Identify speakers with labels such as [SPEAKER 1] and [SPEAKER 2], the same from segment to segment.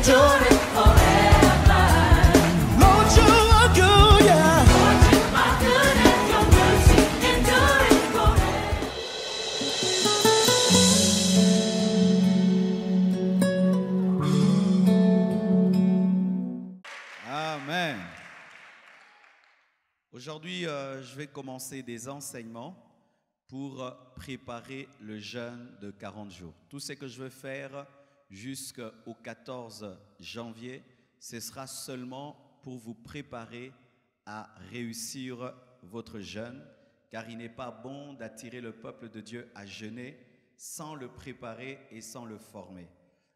[SPEAKER 1] endure it forever.
[SPEAKER 2] Lord, you are good, yeah.
[SPEAKER 1] Lord, you are good and your mercy endure it forever.
[SPEAKER 3] Amen. Aujourd'hui, je vais commencer des enseignements pour préparer le jeûne de 40 jours. Tout ce que je veux faire jusqu'au 14 janvier, ce sera seulement pour vous préparer à réussir votre jeûne, car il n'est pas bon d'attirer le peuple de Dieu à jeûner sans le préparer et sans le former.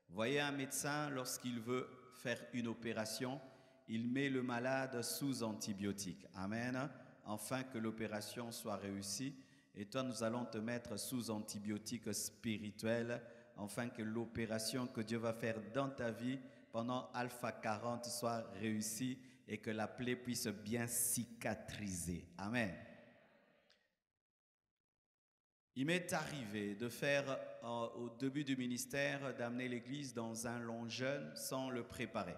[SPEAKER 3] Voyez un médecin, lorsqu'il veut faire une opération, il met le malade sous antibiotiques. Amen. Afin que l'opération soit réussie. Et toi, nous allons te mettre sous antibiotiques spirituels, afin que l'opération que Dieu va faire dans ta vie pendant Alpha 40 soit réussie et que la plaie puisse bien cicatriser. Amen. Il m'est arrivé de faire, au début du ministère, d'amener l'Église dans un long jeûne sans le préparer.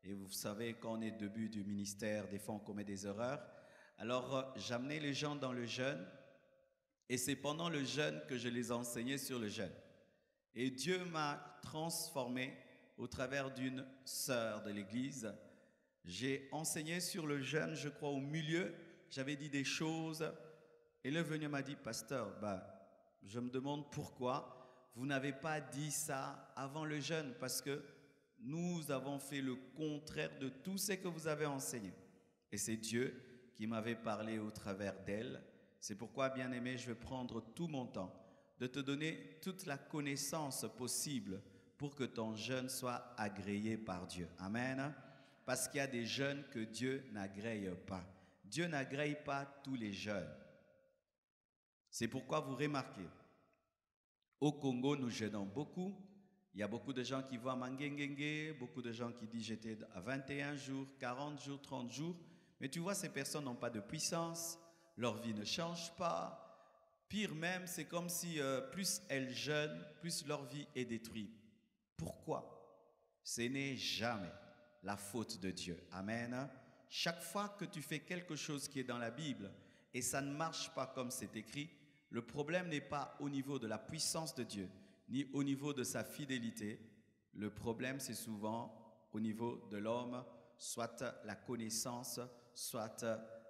[SPEAKER 3] Et vous savez, quand on est au début du ministère, des fois on commet des erreurs. Alors, j'amenais les gens dans le jeûne, et c'est pendant le jeûne que je les enseignais sur le jeûne. Et Dieu m'a transformé au travers d'une sœur de l'Église. J'ai enseigné sur le jeûne, je crois, au milieu. J'avais dit des choses. Et le venu m'a dit, pasteur, je me demande pourquoi vous n'avez pas dit ça avant le jeûne, parce que nous avons fait le contraire de tout ce que vous avez enseigné. Et c'est Dieu qui m'avait parlé au travers d'elle. C'est pourquoi, bien-aimé, je vais prendre tout mon temps de te donner toute la connaissance possible pour que ton jeûne soit agréé par Dieu. Amen. Parce qu'il y a des jeûnes que Dieu n'agrée pas. Dieu n'agrée pas tous les jeûnes. C'est pourquoi vous remarquez, au Congo, nous jeûnons beaucoup. Il y a beaucoup de gens qui vont à Mangengenge, beaucoup de gens qui disent j'étais à 21 jours, 40 jours, 30 jours. Mais tu vois, ces personnes n'ont pas de puissance, leur vie ne change pas. Pire même, c'est comme si plus elles jeûnent, plus leur vie est détruite. Pourquoi? Ce n'est jamais la faute de Dieu. Amen. Chaque fois que tu fais quelque chose qui est dans la Bible et ça ne marche pas comme c'est écrit, le problème n'est pas au niveau de la puissance de Dieu, ni au niveau de sa fidélité. Le problème, c'est souvent au niveau de l'homme, soit la connaissance, soit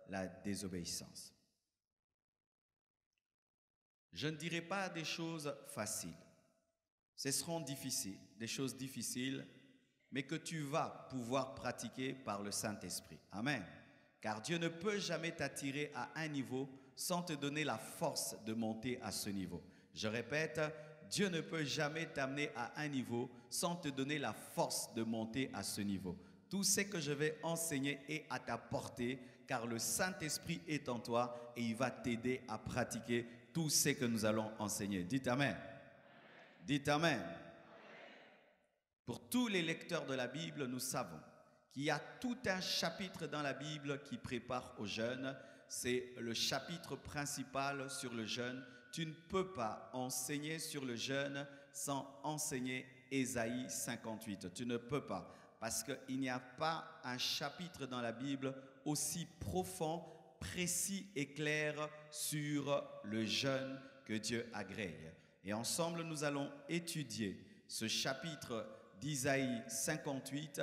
[SPEAKER 3] la désobéissance. Je ne dirai pas des choses faciles. Ce seront difficiles, des choses difficiles, mais que tu vas pouvoir pratiquer par le Saint-Esprit. Amen. Car Dieu ne peut jamais t'attirer à un niveau sans te donner la force de monter à ce niveau. Je répète, Dieu ne peut jamais t'amener à un niveau sans te donner la force de monter à ce niveau. Tout ce que je vais enseigner est à ta portée, car le Saint-Esprit est en toi et il va t'aider à pratiquer tout ce que nous allons enseigner. Dites Amen. Dites Amen. Pour tous les lecteurs de la Bible, nous savons qu'il y a tout un chapitre dans la Bible qui prépare au jeûne. C'est le chapitre principal sur le jeûne. Tu ne peux pas enseigner sur le jeûne sans enseigner Ésaïe 58. Tu ne peux pas, parce qu'il n'y a pas un chapitre dans la Bible aussi profond, précis et clair sur le jeûne que Dieu agrée. Et ensemble, nous allons étudier ce chapitre d'Ésaïe 58,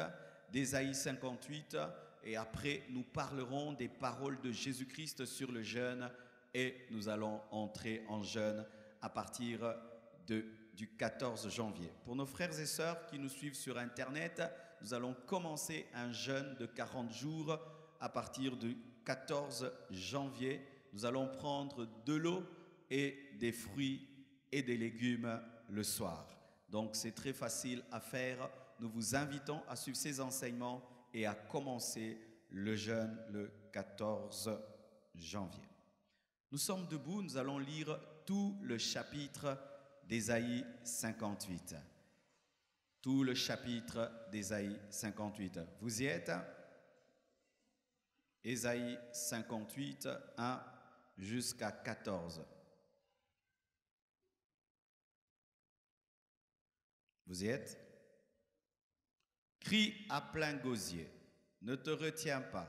[SPEAKER 3] et après nous parlerons des paroles de Jésus-Christ sur le jeûne et nous allons entrer en jeûne à partir du 14 janvier. Pour nos frères et sœurs qui nous suivent sur Internet, nous allons commencer un jeûne de 40 jours à partir du 14 janvier. Nous allons prendre de l'eau et des fruits et des légumes le soir. Donc c'est très facile à faire. Nous vous invitons à suivre ces enseignements et à commencer le jeûne le 14 janvier. Nous sommes debout, nous allons lire tout le chapitre d'Ésaïe 58. Tout le chapitre d'Ésaïe 58. Vous y êtes? Ésaïe 58, 1 jusqu'à 14. Vous y êtes? Crie à plein gosier, ne te retiens pas.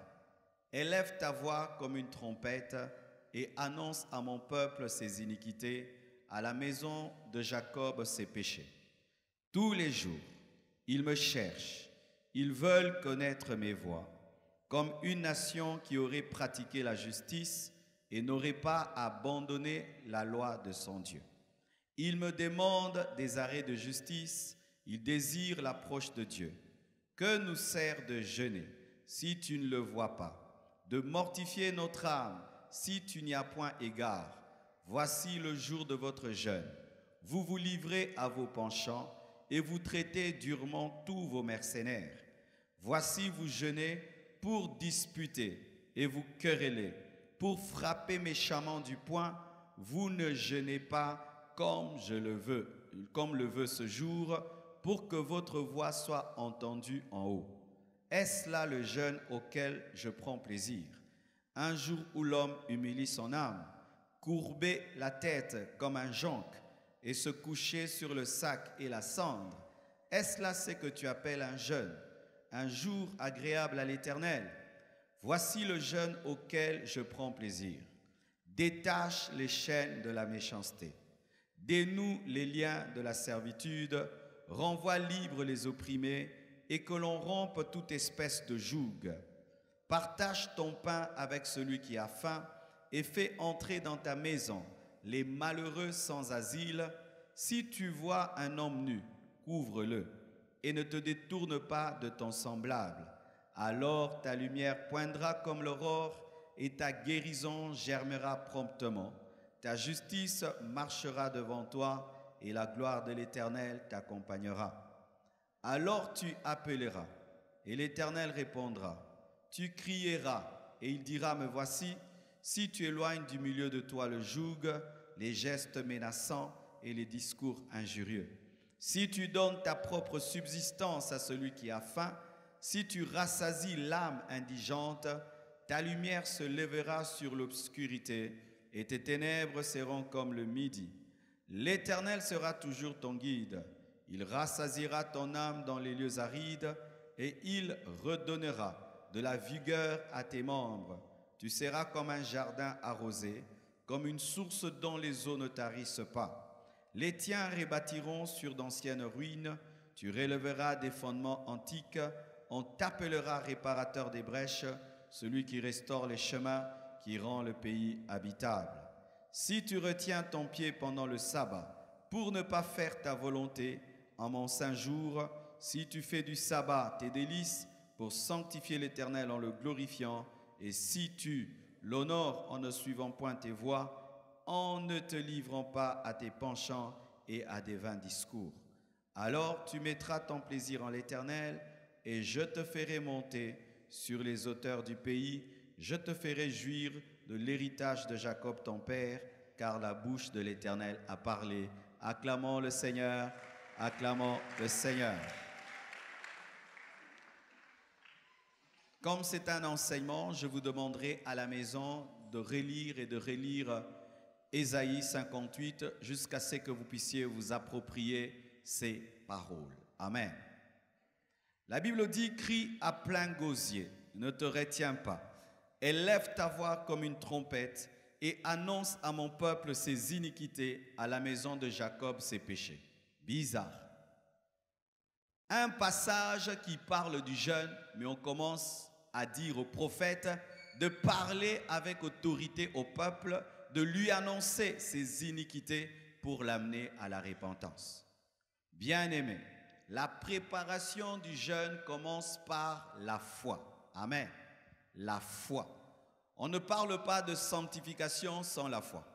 [SPEAKER 3] Élève ta voix comme une trompette et annonce à mon peuple ses iniquités, à la maison de Jacob ses péchés. Tous les jours, ils me cherchent, ils veulent connaître mes voies, comme une nation qui aurait pratiqué la justice et n'aurait pas abandonné la loi de son Dieu. Ils me demandent des arrêts de justice, ils désirent l'approche de Dieu. Que nous sert de jeûner si tu ne le vois pas, de mortifier notre âme si tu n'y as point égard? Voici le jour de votre jeûne. Vous vous livrez à vos penchants et vous traitez durement tous vos mercenaires. Voici vous jeûnez pour disputer et vous quereller, pour frapper méchamment du poing. Vous ne jeûnez pas comme le veut ce jour, pour que votre voix soit entendue en haut. Est-ce là le jeûne auquel je prends plaisir? Un jour où l'homme humilie son âme, courber la tête comme un jonc et se coucher sur le sac et la cendre. Est-ce là ce que tu appelles un jeûne, un jour agréable à l'Éternel? Voici le jeûne auquel je prends plaisir. Détache les chaînes de la méchanceté. Dénoue les liens de la servitude. Renvoie libres les opprimés et que l'on rompe toute espèce de joug. Partage ton pain avec celui qui a faim et fais entrer dans ta maison les malheureux sans asile. Si tu vois un homme nu, couvre-le et ne te détourne pas de ton semblable. Alors ta lumière poindra comme l'aurore et ta guérison germera promptement. Ta justice marchera devant toi et la gloire de l'Éternel t'accompagnera. Alors tu appelleras et l'Éternel répondra. Tu crieras et il dira, me voici. Si tu éloignes du milieu de toi le joug, les gestes menaçants et les discours injurieux. Si tu donnes ta propre subsistance à celui qui a faim, si tu rassasies l'âme indigente, ta lumière se lèvera sur l'obscurité et tes ténèbres seront comme le midi. L'Éternel sera toujours ton guide. Il rassasiera ton âme dans les lieux arides et il redonnera de la vigueur à tes membres. Tu seras comme un jardin arrosé, comme une source dont les eaux ne tarissent pas. Les tiens rebâtiront sur d'anciennes ruines. Tu relèveras des fondements antiques. On t'appellera réparateur des brèches, celui qui restaure les chemins, qui rend le pays habitable. Si tu retiens ton pied pendant le sabbat, pour ne pas faire ta volonté en mon saint jour, si tu fais du sabbat tes délices, pour sanctifier l'Éternel en le glorifiant, et si tu l'honores en ne suivant point tes voies, en ne te livrant pas à tes penchants et à des vains discours. Alors tu mettras ton plaisir en l'Éternel, et je te ferai monter sur les hauteurs du pays, je te ferai jouir de l'héritage de Jacob ton père, car la bouche de l'Éternel a parlé. Acclamons le Seigneur, acclamons le Seigneur. Comme c'est un enseignement, je vous demanderai à la maison de relire et de relire Ésaïe 58 jusqu'à ce que vous puissiez vous approprier ces paroles. Amen. La Bible dit, crie à plein gosier, ne te retiens pas. Élève ta voix comme une trompette et annonce à mon peuple ses iniquités, à la maison de Jacob ses péchés. Bizarre. Un passage qui parle du jeûne, mais on commence à dire au prophète de parler avec autorité au peuple, de lui annoncer ses iniquités pour l'amener à la repentance. Bien-aimés, la préparation du jeûne commence par la foi. Amen. La foi. On ne parle pas de sanctification sans la foi.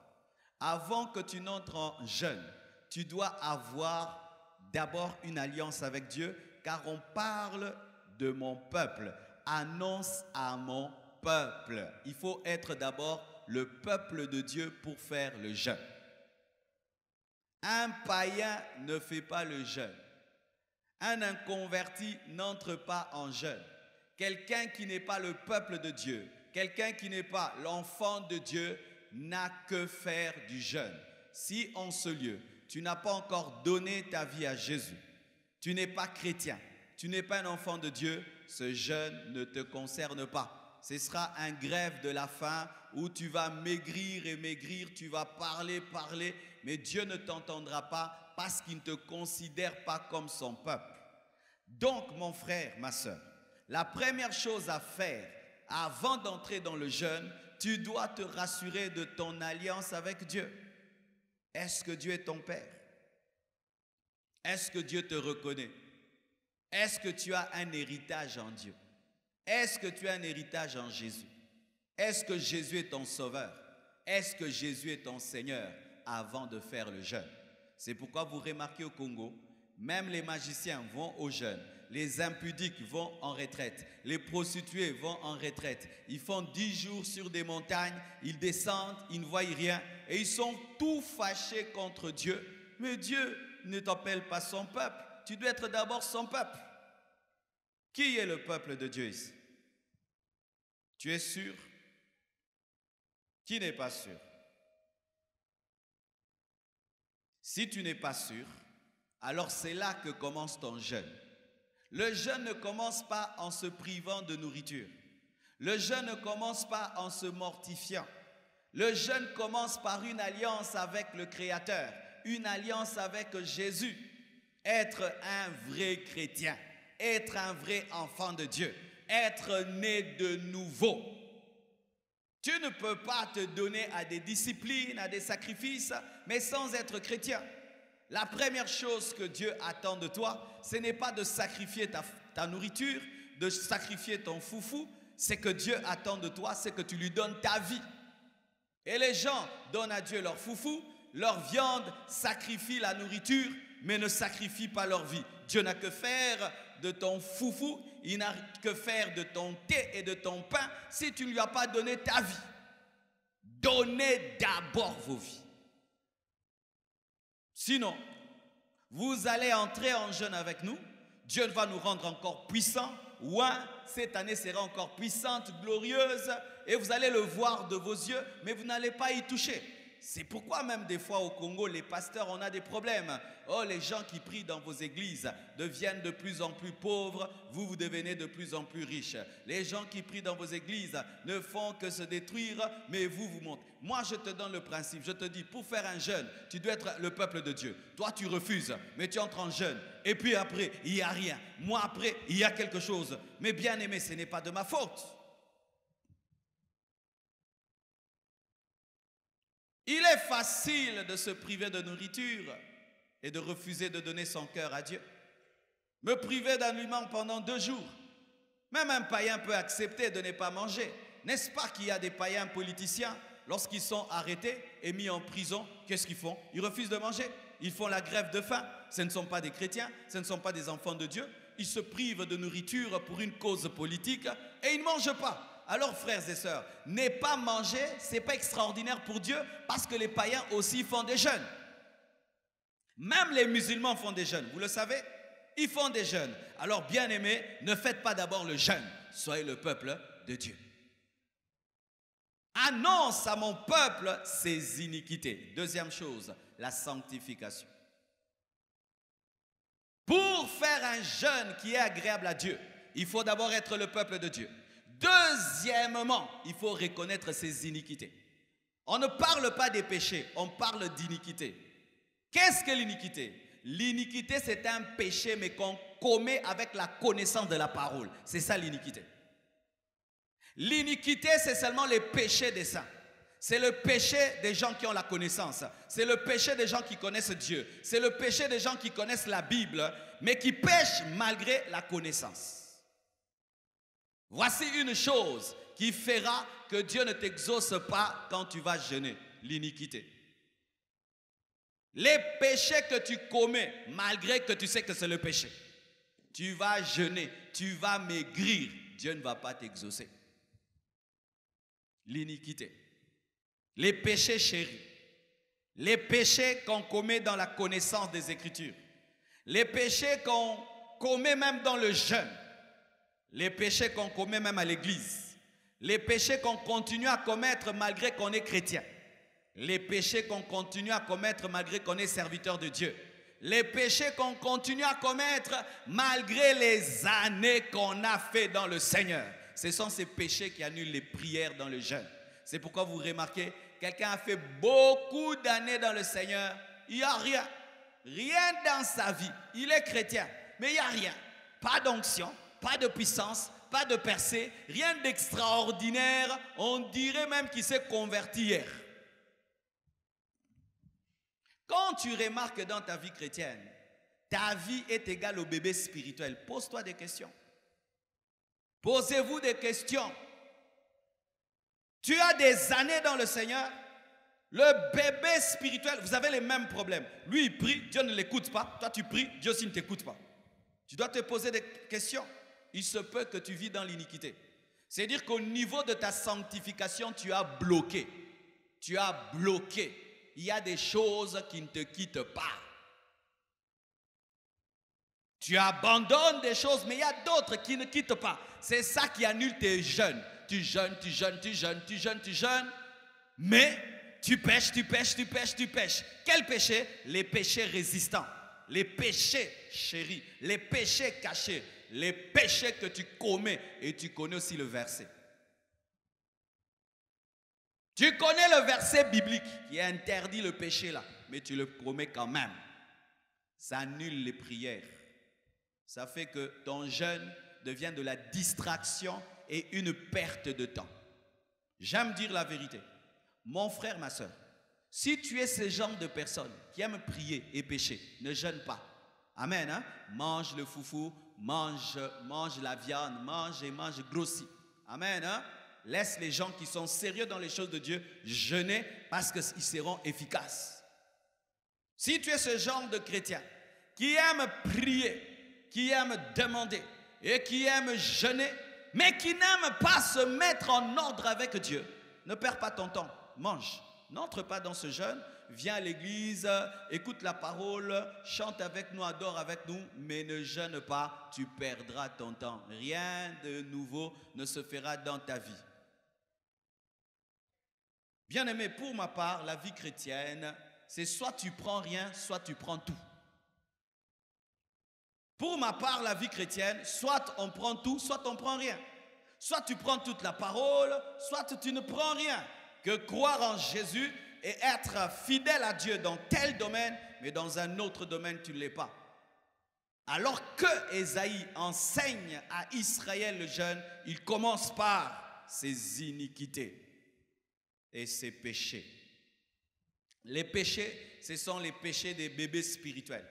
[SPEAKER 3] Avant que tu n'entres en jeûne, tu dois avoir d'abord une alliance avec Dieu, car on parle de mon peuple. Annonce à mon peuple. Il faut être d'abord le peuple de Dieu pour faire le jeûne. Un païen ne fait pas le jeûne. Un inconverti n'entre pas en jeûne. Quelqu'un qui n'est pas le peuple de Dieu, quelqu'un qui n'est pas l'enfant de Dieu, n'a que faire du jeûne. Si en ce lieu, tu n'as pas encore donné ta vie à Jésus, tu n'es pas chrétien, tu n'es pas un enfant de Dieu, ce jeûne ne te concerne pas. Ce sera un grève de la faim où tu vas maigrir et maigrir, tu vas parler, mais Dieu ne t'entendra pas parce qu'il ne te considère pas comme son peuple. Donc, mon frère, ma soeur, la première chose à faire avant d'entrer dans le jeûne, tu dois te rassurer de ton alliance avec Dieu. Est-ce que Dieu est ton Père? Est-ce que Dieu te reconnaît? Est-ce que tu as un héritage en Dieu? Est-ce que tu as un héritage en Jésus? Est-ce que Jésus est ton sauveur? Est-ce que Jésus est ton Seigneur avant de faire le jeûne? C'est pourquoi vous remarquez au Congo, même les magiciens vont au jeûne, les impudiques vont en retraite, les prostituées vont en retraite. Ils font 10 jours sur des montagnes, ils descendent, ils ne voient rien et ils sont tout fâchés contre Dieu. Mais Dieu ne t'appelle pas son peuple, tu dois être d'abord son peuple. Qui est le peuple de Dieu ici? Tu es sûr? Qui n'est pas sûr? Si tu n'es pas sûr, alors c'est là que commence ton jeûne. Le jeûne ne commence pas en se privant de nourriture. Le jeûne ne commence pas en se mortifiant. Le jeûne commence par une alliance avec le Créateur, une alliance avec Jésus. Être un vrai chrétien, être un vrai enfant de Dieu, être né de nouveau. Tu ne peux pas te donner à des disciplines, à des sacrifices, mais sans être chrétien. La première chose que Dieu attend de toi, ce n'est pas de sacrifier ta nourriture, de sacrifier ton foufou. C'est que Dieu attend de toi, c'est que tu lui donnes ta vie. Et les gens donnent à Dieu leur foufou, leur viande, sacrifient la nourriture, mais ne sacrifient pas leur vie. Dieu n'a que faire de ton foufou, il n'a que faire de ton thé et de ton pain si tu ne lui as pas donné ta vie. Donnez d'abord vos vies. Sinon, vous allez entrer en jeûne avec nous. Dieu va nous rendre encore puissants. Ouais, cette année sera encore puissante, glorieuse. Et vous allez le voir de vos yeux, mais vous n'allez pas y toucher. C'est pourquoi même des fois au Congo, les pasteurs, on a des problèmes. Oh, les gens qui prient dans vos églises deviennent de plus en plus pauvres, vous devenez de plus en plus riches. Les gens qui prient dans vos églises ne font que se détruire, mais vous montez. Moi, je te donne le principe, je te dis, pour faire un jeûne, tu dois être le peuple de Dieu. Toi, tu refuses, mais tu entres en jeûne. Et puis après, il n'y a rien. Moi, après, il y a quelque chose. Mais bien aimé, ce n'est pas de ma faute. Il est facile de se priver de nourriture et de refuser de donner son cœur à Dieu. Me priver d'aliment pendant 2 jours. Même un païen peut accepter de ne pas manger. N'est-ce pas qu'il y a des païens politiciens, lorsqu'ils sont arrêtés et mis en prison, qu'est-ce qu'ils font? Ils refusent de manger. Ils font la grève de faim. Ce ne sont pas des chrétiens, ce ne sont pas des enfants de Dieu. Ils se privent de nourriture pour une cause politique et ils ne mangent pas. Alors frères et sœurs, ne pas manger, ce n'est pas extraordinaire pour Dieu parce que les païens aussi font des jeûnes. Même les musulmans font des jeûnes, vous le savez? Ils font des jeûnes. Alors bien aimés, ne faites pas d'abord le jeûne, soyez le peuple de Dieu. Annonce à mon peuple ses iniquités. Deuxième chose, la sanctification. Pour faire un jeûne qui est agréable à Dieu, il faut d'abord être le peuple de Dieu. Deuxièmement, il faut reconnaître ses iniquités. On ne parle pas des péchés, on parle d'iniquité. Qu'est-ce que l'iniquité? L'iniquité, c'est un péché, mais qu'on commet avec la connaissance de la parole. C'est ça l'iniquité. L'iniquité, c'est seulement les péchés des saints. C'est le péché des gens qui ont la connaissance. C'est le péché des gens qui connaissent Dieu. C'est le péché des gens qui connaissent la Bible, mais qui pêchent malgré la connaissance. Voici une chose qui fera que Dieu ne t'exauce pas quand tu vas jeûner, l'iniquité. Les péchés que tu commets, malgré que tu sais que c'est le péché, tu vas jeûner, tu vas maigrir, Dieu ne va pas t'exaucer. L'iniquité. Les péchés chéris. Les péchés qu'on commet dans la connaissance des Écritures. Les péchés qu'on commet même dans le jeûne. Les péchés qu'on commet même à l'église. Les péchés qu'on continue à commettre malgré qu'on est chrétien. Les péchés qu'on continue à commettre malgré qu'on est serviteur de Dieu. les péchés qu'on continue à commettre malgré les années qu'on a fait dans le Seigneur. Ce sont ces péchés qui annulent les prières dans le jeûne. C'est pourquoi vous remarquez, quelqu'un a fait beaucoup d'années dans le Seigneur, il n'y a rien. Rien dans sa vie. Il est chrétien, mais il n'y a rien. Pas d'onction, pas de puissance, pas de percée, rien d'extraordinaire. On dirait même qu'il s'est converti hier. Quand tu remarques dans ta vie chrétienne, ta vie est égale au bébé spirituel, pose-toi des questions. Posez-vous des questions. Tu as des années dans le Seigneur, le bébé spirituel, vous avez les mêmes problèmes. Lui, il prie, Dieu ne l'écoute pas. Toi, tu pries, Dieu aussi ne t'écoute pas. Tu dois te poser des questions. Il se peut que tu vis dans l'iniquité. C'est-à-dire qu'au niveau de ta sanctification, tu as bloqué. Tu as bloqué. Il y a des choses qui ne te quittent pas. Tu abandonnes des choses, mais il y a d'autres qui ne quittent pas. C'est ça qui annule tes jeûnes. Tu jeûnes, tu jeûnes, tu jeûnes, tu jeûnes, tu jeûnes. Mais tu pêches, tu pêches, tu pêches, tu pêches. Quels péchés? Les péchés résistants. Les péchés chéris. Les péchés cachés. Les péchés que tu commets. Et tu connais aussi le verset. Tu connais le verset biblique qui interdit le péché là. Mais tu le commets quand même. Ça annule les prières. Ça fait que ton jeûne devient de la distraction et une perte de temps. J'aime dire la vérité. Mon frère, ma soeur, si tu es ce genre de personne qui aime prier et pécher, ne jeûne pas. Amen. Hein? Mange le foufou, mange la viande, mange et mange grossi. Amen. Hein? Laisse les gens qui sont sérieux dans les choses de Dieu jeûner parce qu'ils seront efficaces. Si tu es ce genre de chrétien qui aime prier, qui aime demander et qui aime jeûner, mais qui n'aime pas se mettre en ordre avec Dieu, ne perds pas ton temps. Mange, n'entre pas dans ce jeûne, viens à l'église, écoute la parole, chante avec nous, adore avec nous, mais ne jeûne pas, tu perdras ton temps. Rien de nouveau ne se fera dans ta vie. Bien-aimé, pour ma part, la vie chrétienne, c'est soit tu prends rien, soit tu prends tout. Pour ma part, la vie chrétienne, soit on prend tout, soit on prend rien. Soit tu prends toute la parole, soit tu ne prends rien. Que croire en Jésus et être fidèle à Dieu dans tel domaine, mais dans un autre domaine, tu ne l'es pas. Alors que Ésaïe enseigne à Israël le jeûne, il commence par ses iniquités et ses péchés. Les péchés, ce sont les péchés des bébés spirituels.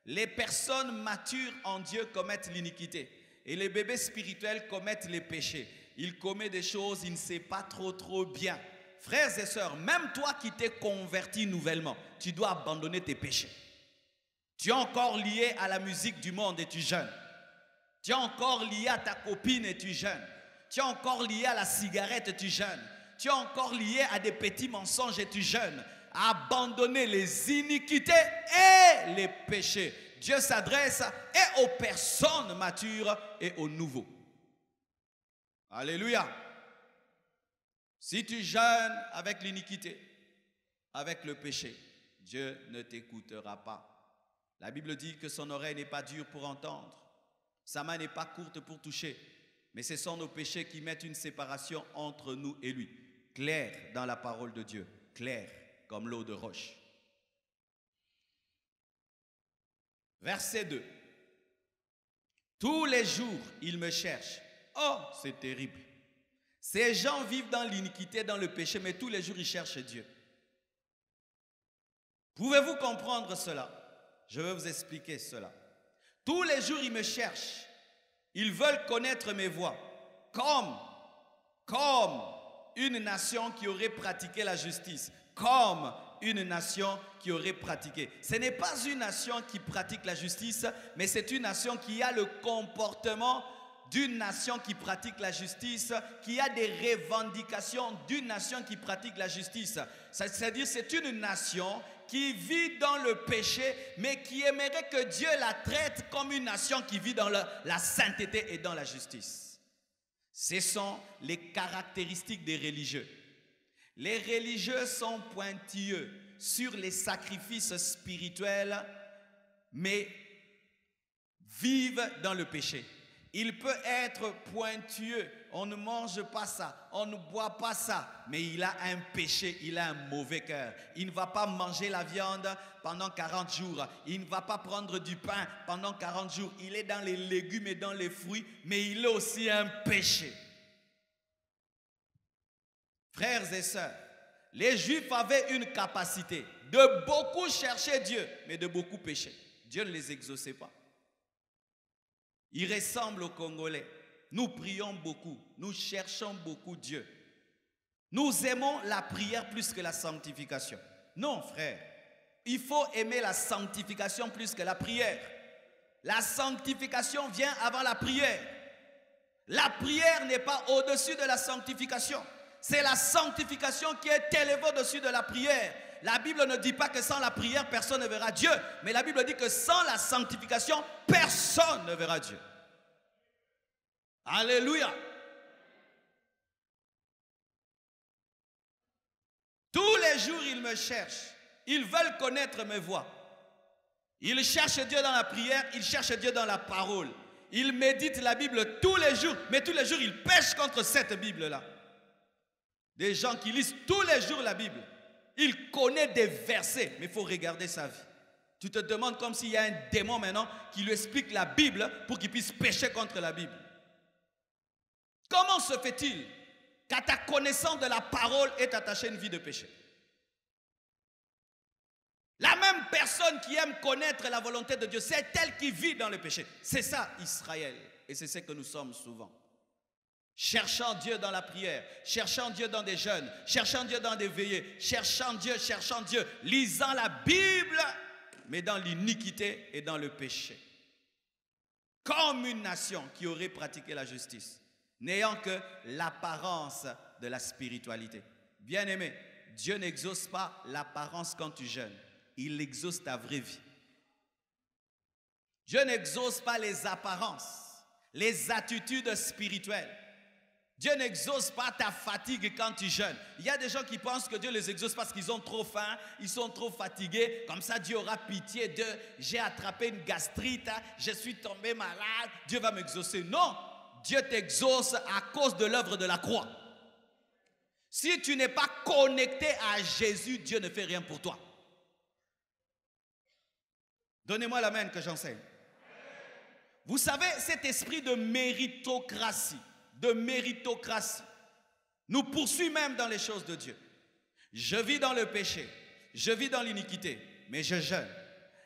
[SPEAKER 3] Les personnes matures en Dieu commettent l'iniquité. Et les bébés spirituels commettent les péchés. Ils commettent des choses, ils ne savent pas trop bien. Frères et sœurs, même toi qui t'es converti nouvellement, tu dois abandonner tes péchés. Tu es encore lié à la musique du monde et tu jeûnes. Tu es encore lié à ta copine et tu jeûnes. Tu es encore lié à la cigarette et tu jeûnes. Tu es encore lié à des petits mensonges et tu jeûnes. Abandonner les iniquités et les péchés. Dieu s'adresse et aux personnes matures et aux nouveaux. Alléluia. Si tu jeûnes avec l'iniquité, avec le péché, Dieu ne t'écoutera pas. La Bible dit que son oreille n'est pas dure pour entendre, sa main n'est pas courte pour toucher, mais ce sont nos péchés qui mettent une séparation entre nous et lui. Clair dans la parole de Dieu, clair comme l'eau de roche. Verset 2. Tous les jours, ils me cherchent. Oh, c'est terrible. Ces gens vivent dans l'iniquité, dans le péché, mais tous les jours, ils cherchent Dieu. Pouvez-vous comprendre cela? Je vais vous expliquer cela. Tous les jours, ils me cherchent. Ils veulent connaître mes voies. Comme une nation qui aurait pratiqué la justice. Comme une nation qui aurait pratiqué. Ce n'est pas une nation qui pratique la justice, mais c'est une nation qui a le comportement d'une nation qui pratique la justice, qui a des revendications d'une nation qui pratique la justice. C'est-à-dire c'est une nation qui vit dans le péché, mais qui aimerait que Dieu la traite comme une nation qui vit dans la sainteté et dans la justice. Ce sont les caractéristiques des religieux. Les religieux sont pointilleux sur les sacrifices spirituels mais vivent dans le péché. Il peut être pointueux, on ne mange pas ça, on ne boit pas ça, mais il a un péché, il a un mauvais cœur. Il ne va pas manger la viande pendant 40 jours, il ne va pas prendre du pain pendant 40 jours. Il est dans les légumes et dans les fruits, mais il a aussi un péché. Frères et sœurs, les Juifs avaient une capacité de beaucoup chercher Dieu, mais de beaucoup pécher. Dieu ne les exauçait pas. Ils ressemblent aux Congolais. Nous prions beaucoup, nous cherchons beaucoup Dieu. Nous aimons la prière plus que la sanctification. Non, frère, il faut aimer la sanctification plus que la prière. La sanctification vient avant la prière. La prière n'est pas au-dessus de la sanctification. C'est la sanctification qui est élevée au-dessus de la prière. La Bible ne dit pas que sans la prière, personne ne verra Dieu. Mais la Bible dit que sans la sanctification, personne ne verra Dieu. Alléluia. Tous les jours, ils me cherchent. Ils veulent connaître mes voies. Ils cherchent Dieu dans la prière, ils cherchent Dieu dans la parole. Ils méditent la Bible tous les jours, mais tous les jours, ils pêchent contre cette Bible-là. Des gens qui lisent tous les jours la Bible. Il connaît des versets, mais il faut regarder sa vie. Tu te demandes comme s'il y a un démon maintenant qui lui explique la Bible pour qu'il puisse pécher contre la Bible. Comment se fait-il qu'à ta connaissance de la parole est attachée une vie de péché? La même personne qui aime connaître la volonté de Dieu, c'est elle qui vit dans le péché. C'est ça Israël. Et c'est ce que nous sommes souvent. Cherchant Dieu dans la prière, cherchant Dieu dans des jeûnes, cherchant Dieu dans des veillées, cherchant Dieu, lisant la Bible, mais dans l'iniquité et dans le péché. Comme une nation qui aurait pratiqué la justice, n'ayant que l'apparence de la spiritualité. Bien-aimé, Dieu n'exauce pas l'apparence quand tu jeûnes. Il exauce ta vraie vie. Dieu n'exauce pas les apparences, les attitudes spirituelles. Dieu n'exauce pas ta fatigue quand tu jeûnes. Il y a des gens qui pensent que Dieu les exauce parce qu'ils ont trop faim, ils sont trop fatigués. Comme ça, Dieu aura pitié d'eux. J'ai attrapé une gastrite, je suis tombé malade, Dieu va m'exaucer. Non, Dieu t'exauce à cause de l'œuvre de la croix. Si tu n'es pas connecté à Jésus, Dieu ne fait rien pour toi. Donnez-moi l'amen que j'enseigne. Vous savez, cet esprit de méritocratie, nous poursuit même dans les choses de Dieu. Je vis dans le péché, je vis dans l'iniquité, mais je jeûne.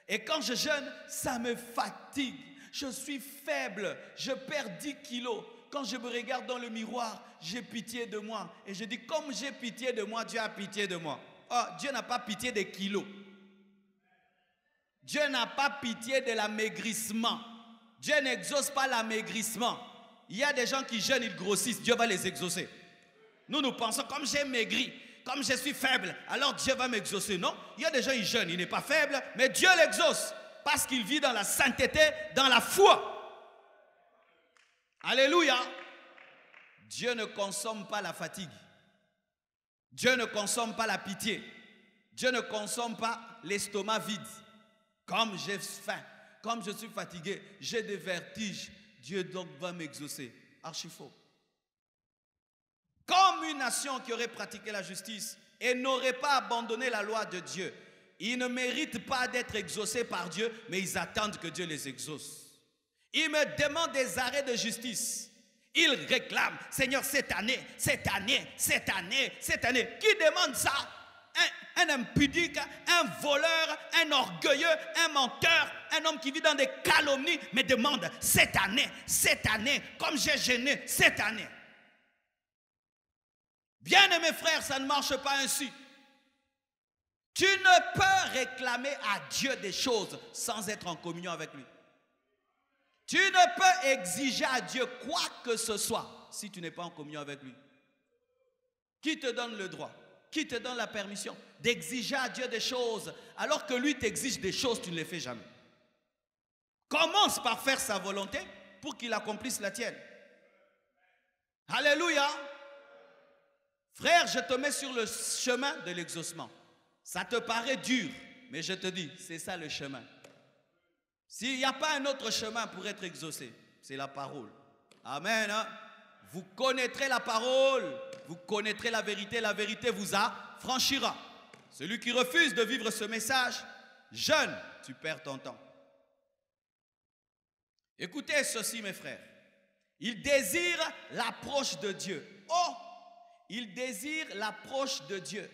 [SPEAKER 3] Et quand je jeûne, ça me fatigue. Je suis faible, je perds 10 kilos. Quand je me regarde dans le miroir, j'ai pitié de moi. Et je dis, comme j'ai pitié de moi, Dieu a pitié de moi. Oh, Dieu n'a pas pitié des kilos. Dieu n'a pas pitié de l'amaigrissement. Dieu n'exauce pas l'amaigrissement. Il y a des gens qui jeûnent, ils grossissent, Dieu va les exaucer. Nous pensons, comme j'ai maigri, comme je suis faible, alors Dieu va m'exaucer. Non, il y a des gens, ils jeûnent, il n'est pas faible, mais Dieu l'exauce. Parce qu'il vit dans la sainteté, dans la foi. Alléluia. Dieu ne consomme pas la fatigue. Dieu ne consomme pas la pitié. Dieu ne consomme pas l'estomac vide. Comme j'ai faim, comme je suis fatigué, j'ai des vertiges, Dieu donc va m'exaucer. Archi faux. Comme une nation qui aurait pratiqué la justice et n'aurait pas abandonné la loi de Dieu, ils ne méritent pas d'être exaucés par Dieu, mais ils attendent que Dieu les exauce. Ils me demandent des arrêts de justice. Ils réclament, Seigneur, cette année. Qui demande ça? Un impudique, un voleur, un orgueilleux, un menteur, un homme qui vit dans des calomnies, me demande cette année, comme j'ai jeûné, cette année. Bien-aimés frères, ça ne marche pas ainsi. Tu ne peux réclamer à Dieu des choses sans être en communion avec lui. Tu ne peux exiger à Dieu quoi que ce soit si tu n'es pas en communion avec lui. Qui te donne le droit? Qui te donne la permission d'exiger à Dieu des choses alors que lui t'exige des choses, tu ne les fais jamais? Commence par faire sa volonté pour qu'il accomplisse la tienne. Alléluia. Frère, je te mets sur le chemin de l'exaucement. Ça te paraît dur, mais je te dis, c'est ça le chemin. S'il n'y a pas un autre chemin pour être exaucé, c'est la parole. Amen. Hein? Vous connaîtrez la parole, vous connaîtrez la vérité vous affranchira. Celui qui refuse de vivre ce message, jeune, tu perds ton temps. Écoutez ceci, mes frères. Ils désirent l'approche de Dieu. Oh, ils désirent l'approche de Dieu.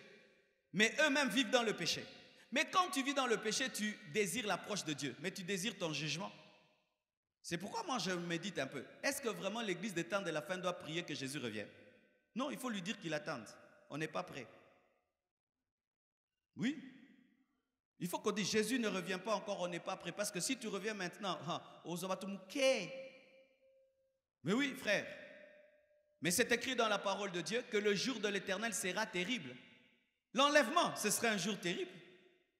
[SPEAKER 3] Mais eux-mêmes vivent dans le péché. Mais quand tu vis dans le péché, tu désires l'approche de Dieu. Mais tu désires ton jugement. C'est pourquoi moi je médite un peu. Est-ce que vraiment l'église des temps de la fin doit prier que Jésus revienne? Non, il faut lui dire qu'il attende. On n'est pas prêt. Oui. Il faut qu'on dise Jésus ne revient pas encore, on n'est pas prêt. Parce que si tu reviens maintenant, mais oui, frère. Mais c'est écrit dans la parole de Dieu que le jour de l'Éternel sera terrible. L'enlèvement, ce serait un jour terrible.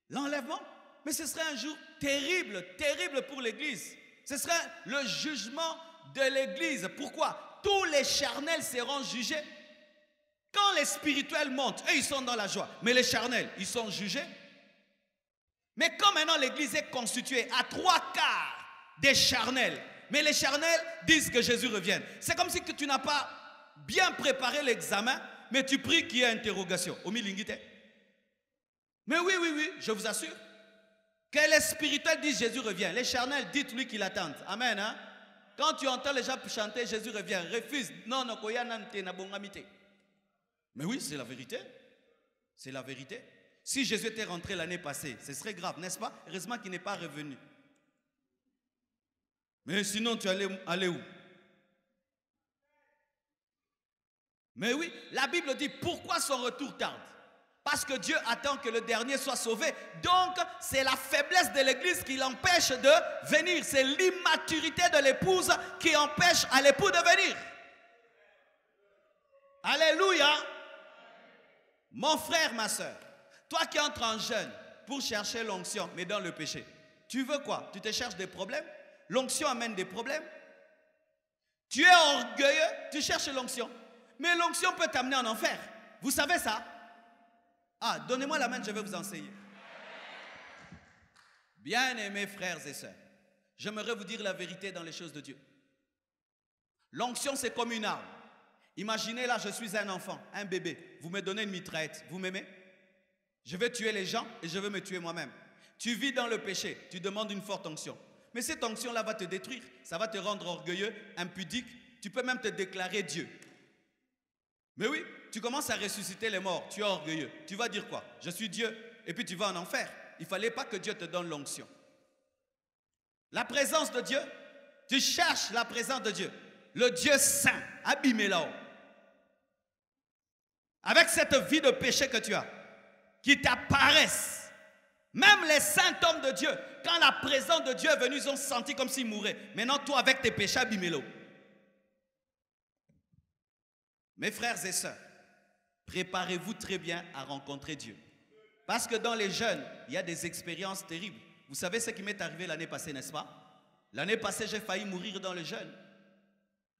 [SPEAKER 3] L'enlèvement, mais ce serait un jour terrible, terrible pour l'Église. Ce serait le jugement de l'Église. Pourquoi? Tous les charnels seront jugés. Quand les spirituels montent, eux ils sont dans la joie. Mais les charnels, ils sont jugés. Mais quand maintenant l'Église est constituée à 3/4 des charnels, mais les charnels disent que Jésus revienne. C'est comme si que tu n'as pas bien préparé l'examen, mais tu pries qu'il y ait interrogation. Mais oui, je vous assure. Que les spirituels disent Jésus revient. Les charnels, dites-lui qu'il attend. Amen. Hein? Quand tu entends les gens chanter Jésus revient, refuse. Non, mais oui, c'est la vérité. C'est la vérité. Si Jésus était rentré l'année passée, ce serait grave, n'est-ce pas? Heureusement qu'il n'est pas revenu. Mais sinon, tu allais aller où? Mais oui, la Bible dit pourquoi son retour tarde? Parce que Dieu attend que le dernier soit sauvé. Donc, c'est la faiblesse de l'Église qui l'empêche de venir. C'est l'immaturité de l'épouse qui empêche à l'époux de venir. Alléluia. Mon frère, ma soeur, toi qui entres en jeûne pour chercher l'onction, mais dans le péché, tu veux quoi? Tu te cherches des problèmes? L'onction amène des problèmes. Tu es orgueilleux, tu cherches l'onction. Mais l'onction peut t'amener en enfer. Vous savez ça? Ah, donnez-moi la main, je vais vous enseigner. Bien-aimés frères et sœurs, j'aimerais vous dire la vérité dans les choses de Dieu. L'onction, c'est comme une arme. Imaginez là, je suis un enfant, un bébé. Vous me donnez une mitraillette, vous m'aimez? Je vais tuer les gens et je vais me tuer moi-même. Tu vis dans le péché, tu demandes une forte onction. Mais cette onction-là va te détruire, ça va te rendre orgueilleux, impudique. Tu peux même te déclarer Dieu. Mais oui, tu commences à ressusciter les morts, tu es orgueilleux. Tu vas dire quoi? Je suis Dieu, et puis tu vas en enfer. Il ne fallait pas que Dieu te donne l'onction. La présence de Dieu, tu cherches la présence de Dieu. Le Dieu saint, abîmé là-haut. Avec cette vie de péché que tu as, qui t'apparaissent. Même les saints hommes de Dieu, quand la présence de Dieu est venue, ils ont senti comme s'ils mouraient. Maintenant, toi, avec tes péchés, abîmé là-haut. Mes frères et sœurs, préparez-vous très bien à rencontrer Dieu. Parce que dans les jeûnes, il y a des expériences terribles. Vous savez ce qui m'est arrivé l'année passée, n'est-ce pas? L'année passée, j'ai failli mourir dans le jeûne.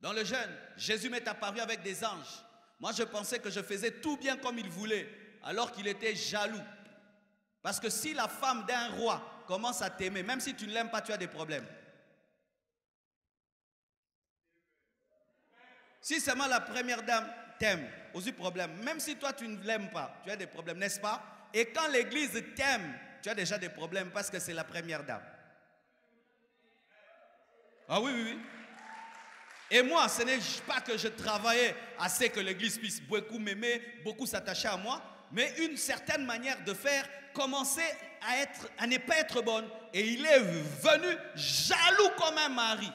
[SPEAKER 3] Dans le jeûne, Jésus m'est apparu avec des anges. Moi, je pensais que je faisais tout bien comme il voulait, alors qu'il était jaloux. Parce que si la femme d'un roi commence à t'aimer, même si tu ne l'aimes pas, tu as des problèmes. Si seulement la première dame t'aime, aussi problème. Même si toi tu ne l'aimes pas, tu as des problèmes, n'est-ce pas? Et quand l'église t'aime, tu as déjà des problèmes parce que c'est la première dame. Ah oui. Et moi, ce n'est pas que je travaillais assez que l'église puisse beaucoup m'aimer, beaucoup s'attacher à moi, mais une certaine manière de faire commençait à ne pas être bonne. Et il est venu jaloux comme un mari.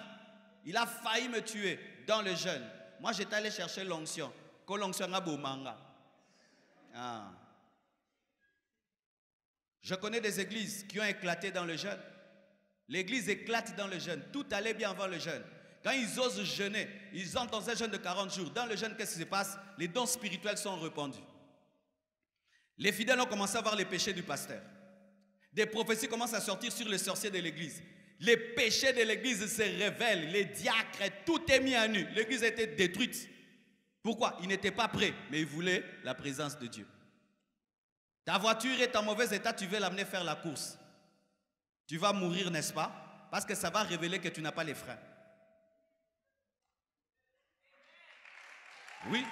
[SPEAKER 3] Il a failli me tuer dans le jeûne. Moi, j'étais allé chercher l'onction. Que l'onction a beau manga. Ah. Je connais des églises qui ont éclaté dans le jeûne. L'église éclate dans le jeûne. Tout allait bien avant le jeûne. Quand ils osent jeûner, ils entrent dans un jeûne de 40 jours. Dans le jeûne, qu'est-ce qui se passe? Les dons spirituels sont répandus. Les fidèles ont commencé à voir les péchés du pasteur. Des prophéties commencent à sortir sur les sorciers de l'église. Les péchés de l'église se révèlent, les diacres, tout est mis à nu. L'église a été détruite. Pourquoi? Ils n'étaient pas prêts, mais ils voulaient la présence de Dieu. Ta voiture est en mauvais état, tu veux l'amener faire la course. Tu vas mourir, n'est-ce pas? Parce que ça va révéler que tu n'as pas les freins. Oui.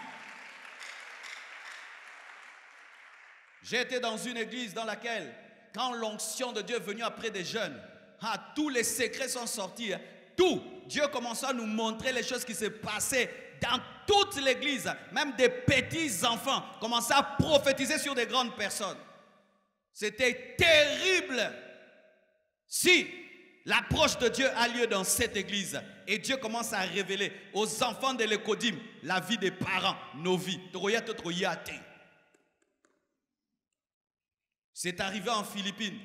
[SPEAKER 3] J'ai été dans une église dans laquelle, quand l'onction de Dieu est venue après des jeunes, tous les secrets sont sortis. Tout. Dieu commença à nous montrer les choses qui se passaient dans toute l'église. Même des petits enfants commençaient à prophétiser sur des grandes personnes. C'était terrible. Si l'approche de Dieu a lieu dans cette église et Dieu commence à révéler aux enfants de l'Écodim la vie des parents, nos vies. C'est arrivé en Philippines.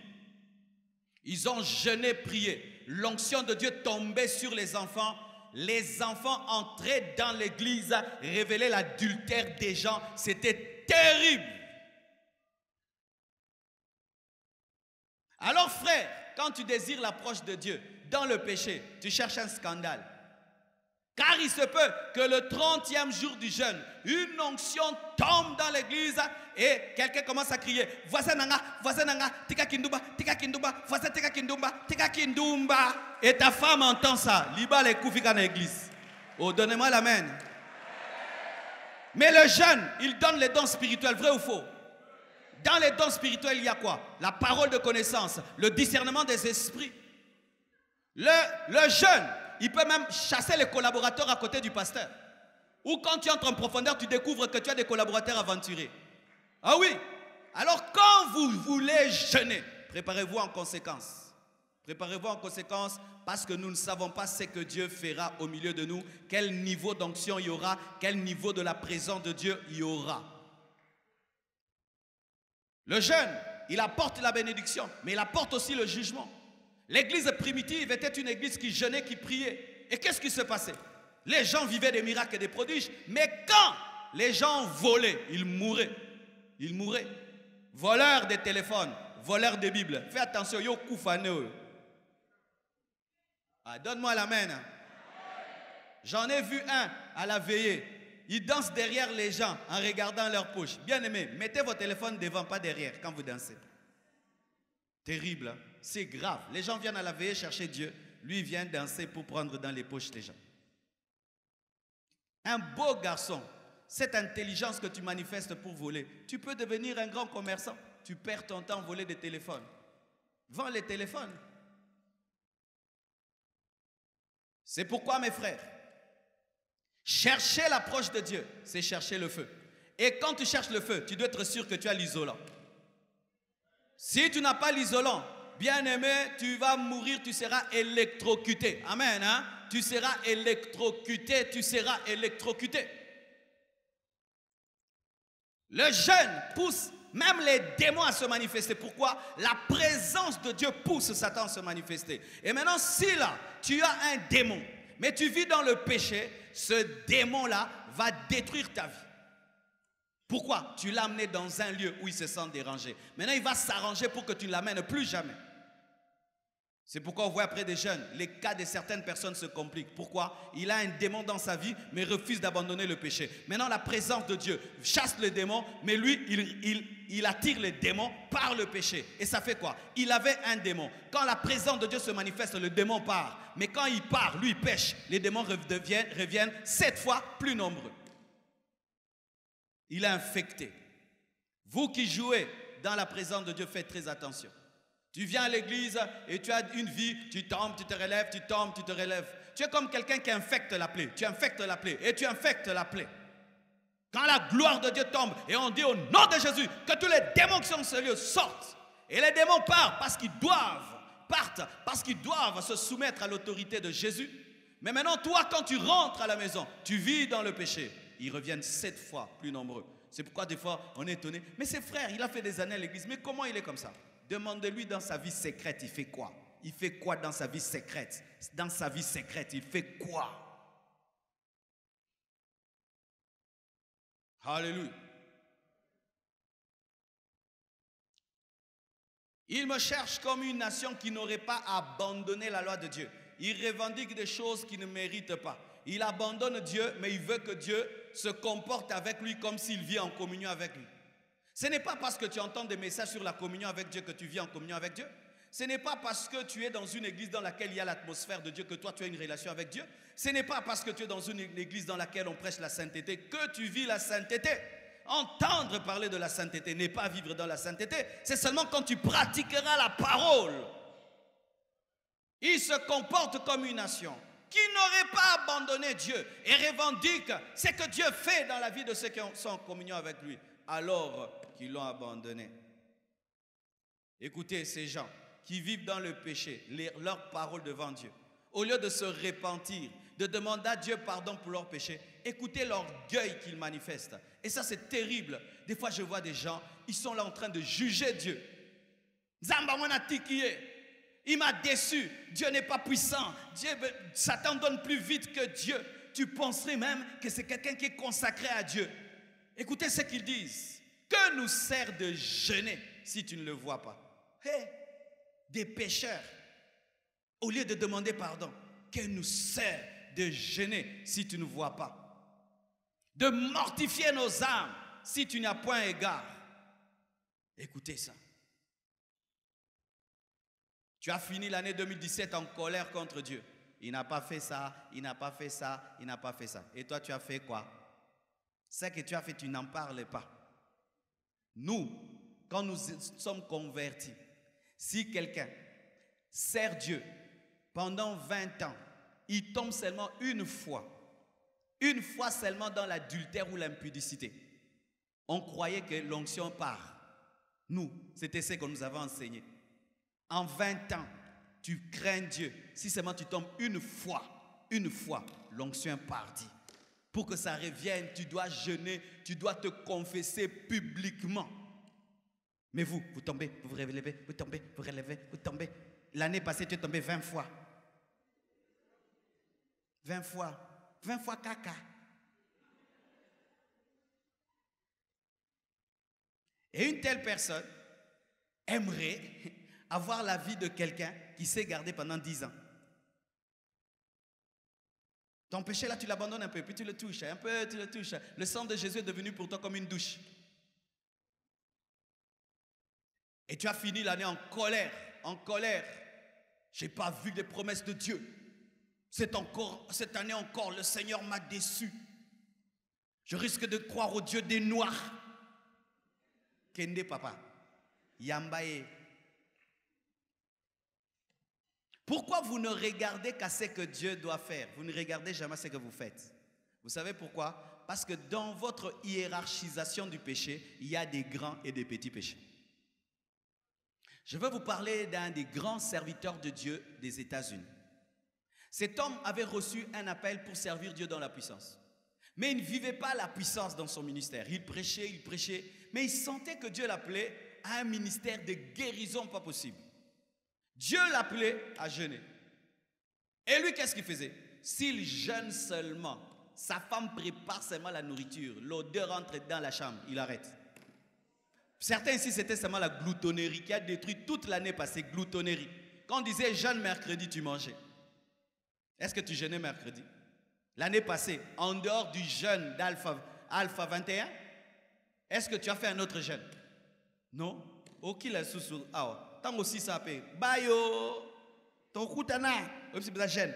[SPEAKER 3] Ils ont jeûné, prié. L'onction de Dieu tombait sur les enfants. Les enfants entraient dans l'église, révélaient l'adultère des gens. C'était terrible. Alors frère, quand tu désires l'approche de Dieu dans le péché, tu cherches un scandale. Car il se peut que le 30e jour du jeûne, une onction tombe dans l'église et quelqu'un commence à crier « Voisin nanga, tika kindumba, voisin tika kindumba » et ta femme entend ça. Liba les koufika dans l'église. Oh, donnez-moi l'amen. Mais le jeûne, il donne les dons spirituels, vrai ou faux? Dans les dons spirituels, il y a quoi? La parole de connaissance, le discernement des esprits. Le jeûne, il peut même chasser les collaborateurs à côté du pasteur. Ou quand tu entres en profondeur, tu découvres que tu as des collaborateurs aventurés. Ah oui. Alors quand vous voulez jeûner, préparez-vous en conséquence. Préparez-vous en conséquence parce que nous ne savons pas ce que Dieu fera au milieu de nous, quel niveau d'onction il y aura, quel niveau de la présence de Dieu il y aura. Le jeûne, il apporte la bénédiction, mais il apporte aussi le jugement. L'église primitive était une église qui jeûnait, qui priait. Et qu'est-ce qui se passait? Les gens vivaient des miracles et des prodiges, mais quand les gens volaient, ils mouraient. Ils mouraient. Voleurs des téléphones, voleurs des Bibles. Fais attention, yo koufane. Ah, donne-moi l'amen. J'en ai vu un à la veillée. Il danse derrière les gens en regardant leurs poches. Bien aimé, mettez vos téléphones devant, pas derrière, quand vous dansez. Terrible, hein? C'est grave. Les gens viennent à la veillée chercher Dieu. Lui, il vient danser pour prendre dans les poches des gens. Un beau garçon, cette intelligence que tu manifestes pour voler, tu peux devenir un grand commerçant. Tu perds ton temps à voler des téléphones. Vends les téléphones. C'est pourquoi, mes frères, chercher l'approche de Dieu, c'est chercher le feu. Et quand tu cherches le feu, tu dois être sûr que tu as l'isolant. Si tu n'as pas l'isolant, bien aimé, tu vas mourir, tu seras électrocuté. Amen. Hein? Tu seras électrocuté, tu seras électrocuté. Le jeûne pousse même les démons à se manifester. Pourquoi? La présence de Dieu pousse Satan à se manifester. Et maintenant, si là, tu as un démon, mais tu vis dans le péché, ce démon-là va détruire ta vie. Pourquoi? Tu l'as amené dans un lieu où il se sent dérangé. Maintenant, il va s'arranger pour que tu ne l'amènes plus jamais. C'est pourquoi on voit après des jeunes, les cas de certaines personnes se compliquent. Pourquoi? Il a un démon dans sa vie, mais refuse d'abandonner le péché. Maintenant, la présence de Dieu chasse le démon, mais lui, il attire les démons par le péché. Et ça fait quoi? Il avait un démon. Quand la présence de Dieu se manifeste, le démon part. Mais quand il part, lui, il pêche. Les démons reviennent 7 fois plus nombreux. Il est infecté. Vous qui jouez dans la présence de Dieu, faites très attention. Tu viens à l'église et tu as une vie, tu tombes, tu te relèves, tu tombes, tu te relèves. Tu es comme quelqu'un qui infecte la plaie. Tu infectes la plaie et tu infectes la plaie. Quand la gloire de Dieu tombe et on dit au nom de Jésus que tous les démons qui sont dans ce lieu sortent. Et les démons partent parce qu'ils doivent se soumettre à l'autorité de Jésus. Mais maintenant, toi, quand tu rentres à la maison, tu vis dans le péché. Ils reviennent 7 fois plus nombreux. C'est pourquoi des fois, on est étonné. Mais c'est frère, il a fait des années à l'église. Mais comment il est comme ça? Demandez-lui dans sa vie secrète, il fait quoi? Il fait quoi dans sa vie secrète? Dans sa vie secrète, il fait quoi? Alléluia. Il me cherche comme une nation qui n'aurait pas abandonné la loi de Dieu. Il revendique des choses qu'il ne mérite pas. Il abandonne Dieu, mais il veut que Dieu se comporte avec lui comme s'il vit en communion avec lui. Ce n'est pas parce que tu entends des messages sur la communion avec Dieu que tu vis en communion avec Dieu. Ce n'est pas parce que tu es dans une église dans laquelle il y a l'atmosphère de Dieu que toi tu as une relation avec Dieu. Ce n'est pas parce que tu es dans une église dans laquelle on prêche la sainteté que tu vis la sainteté. Entendre parler de la sainteté n'est pas vivre dans la sainteté. C'est seulement quand tu pratiqueras la parole. Il se comporte comme une nation qui n'aurait pas abandonné Dieu et revendique ce que Dieu fait dans la vie de ceux qui sont en communion avec lui, alors qu'ils l'ont abandonné. Écoutez ces gens qui vivent dans le péché, leurs paroles devant Dieu. Au lieu de se repentir, de demander à Dieu pardon pour leurs péchés, écoutez l'orgueil qu'ils manifestent. Et ça, c'est terrible. Des fois, je vois des gens, ils sont là en train de juger Dieu. Zamba wana tikiye. Il m'a déçu. Dieu n'est pas puissant. Satan donne plus vite que Dieu. Tu penserais même que c'est quelqu'un qui est consacré à Dieu. Écoutez ce qu'ils disent. Que nous sert de jeûner si tu ne le vois pas? Hey, des pécheurs, au lieu de demander pardon, que nous sert de jeûner si tu ne vois pas? De mortifier nos âmes si tu n'as point égard. Écoutez ça. Tu as fini l'année 2017 en colère contre Dieu. Il n'a pas fait ça, il n'a pas fait ça, il n'a pas fait ça. Et toi, tu as fait quoi? Ce que tu as fait, tu n'en parles pas. Nous, quand nous sommes convertis, si quelqu'un sert Dieu pendant 20 ans, il tombe seulement une fois seulement dans l'adultère ou l'impudicité, on croyait que l'onction part. Nous, c'était ce qu'on nous avait enseigné. En 20 ans, tu crains Dieu. Si seulement tu tombes une fois, l'onction partit. Pour que ça revienne, tu dois jeûner, tu dois te confesser publiquement. Mais vous tombez, vous vous relevez, vous tombez, vous relevez, vous tombez. L'année passée, tu es tombé 20 fois. 20 fois caca. Et une telle personne aimerait avoir la vie de quelqu'un qui s'est gardé pendant 10 ans. Ton péché là, tu l'abandonnes un peu, puis tu le touches, un peu, tu le touches. Le sang de Jésus est devenu pour toi comme une douche. Et tu as fini l'année en colère, Je n'ai pas vu les promesses de Dieu. Cette année encore, le Seigneur m'a déçu. Je risque de croire au Dieu des Noirs. Kende papa, Yambaye. Pourquoi vous ne regardez qu'à ce que Dieu doit faire? Vous ne regardez jamais ce que vous faites. Vous savez pourquoi? Parce que dans votre hiérarchisation du péché, il y a des grands et des petits péchés. Je veux vous parler d'un des grands serviteurs de Dieu des États-Unis. Cet homme avait reçu un appel pour servir Dieu dans la puissance. Mais il ne vivait pas la puissance dans son ministère. Il prêchait, mais il sentait que Dieu l'appelait à un ministère de guérison pas possible. Dieu l'appelait à jeûner. Et lui, qu'est-ce qu'il faisait? S'il jeûne seulement, sa femme prépare seulement la nourriture, l'odeur entre dans la chambre, il arrête. Certains ici, c'était seulement la gloutonnerie qui a détruit toute l'année passée, gloutonnerie. Quand on disait jeûne mercredi, tu mangeais. Est-ce que tu jeûnais mercredi? L'année passée, en dehors du jeûne d'Alpha 21, est-ce que tu as fait un autre jeûne? Non? Ok, la sous tant aussi ça peut. Bayo, ton koutana, c'est pas jeûne.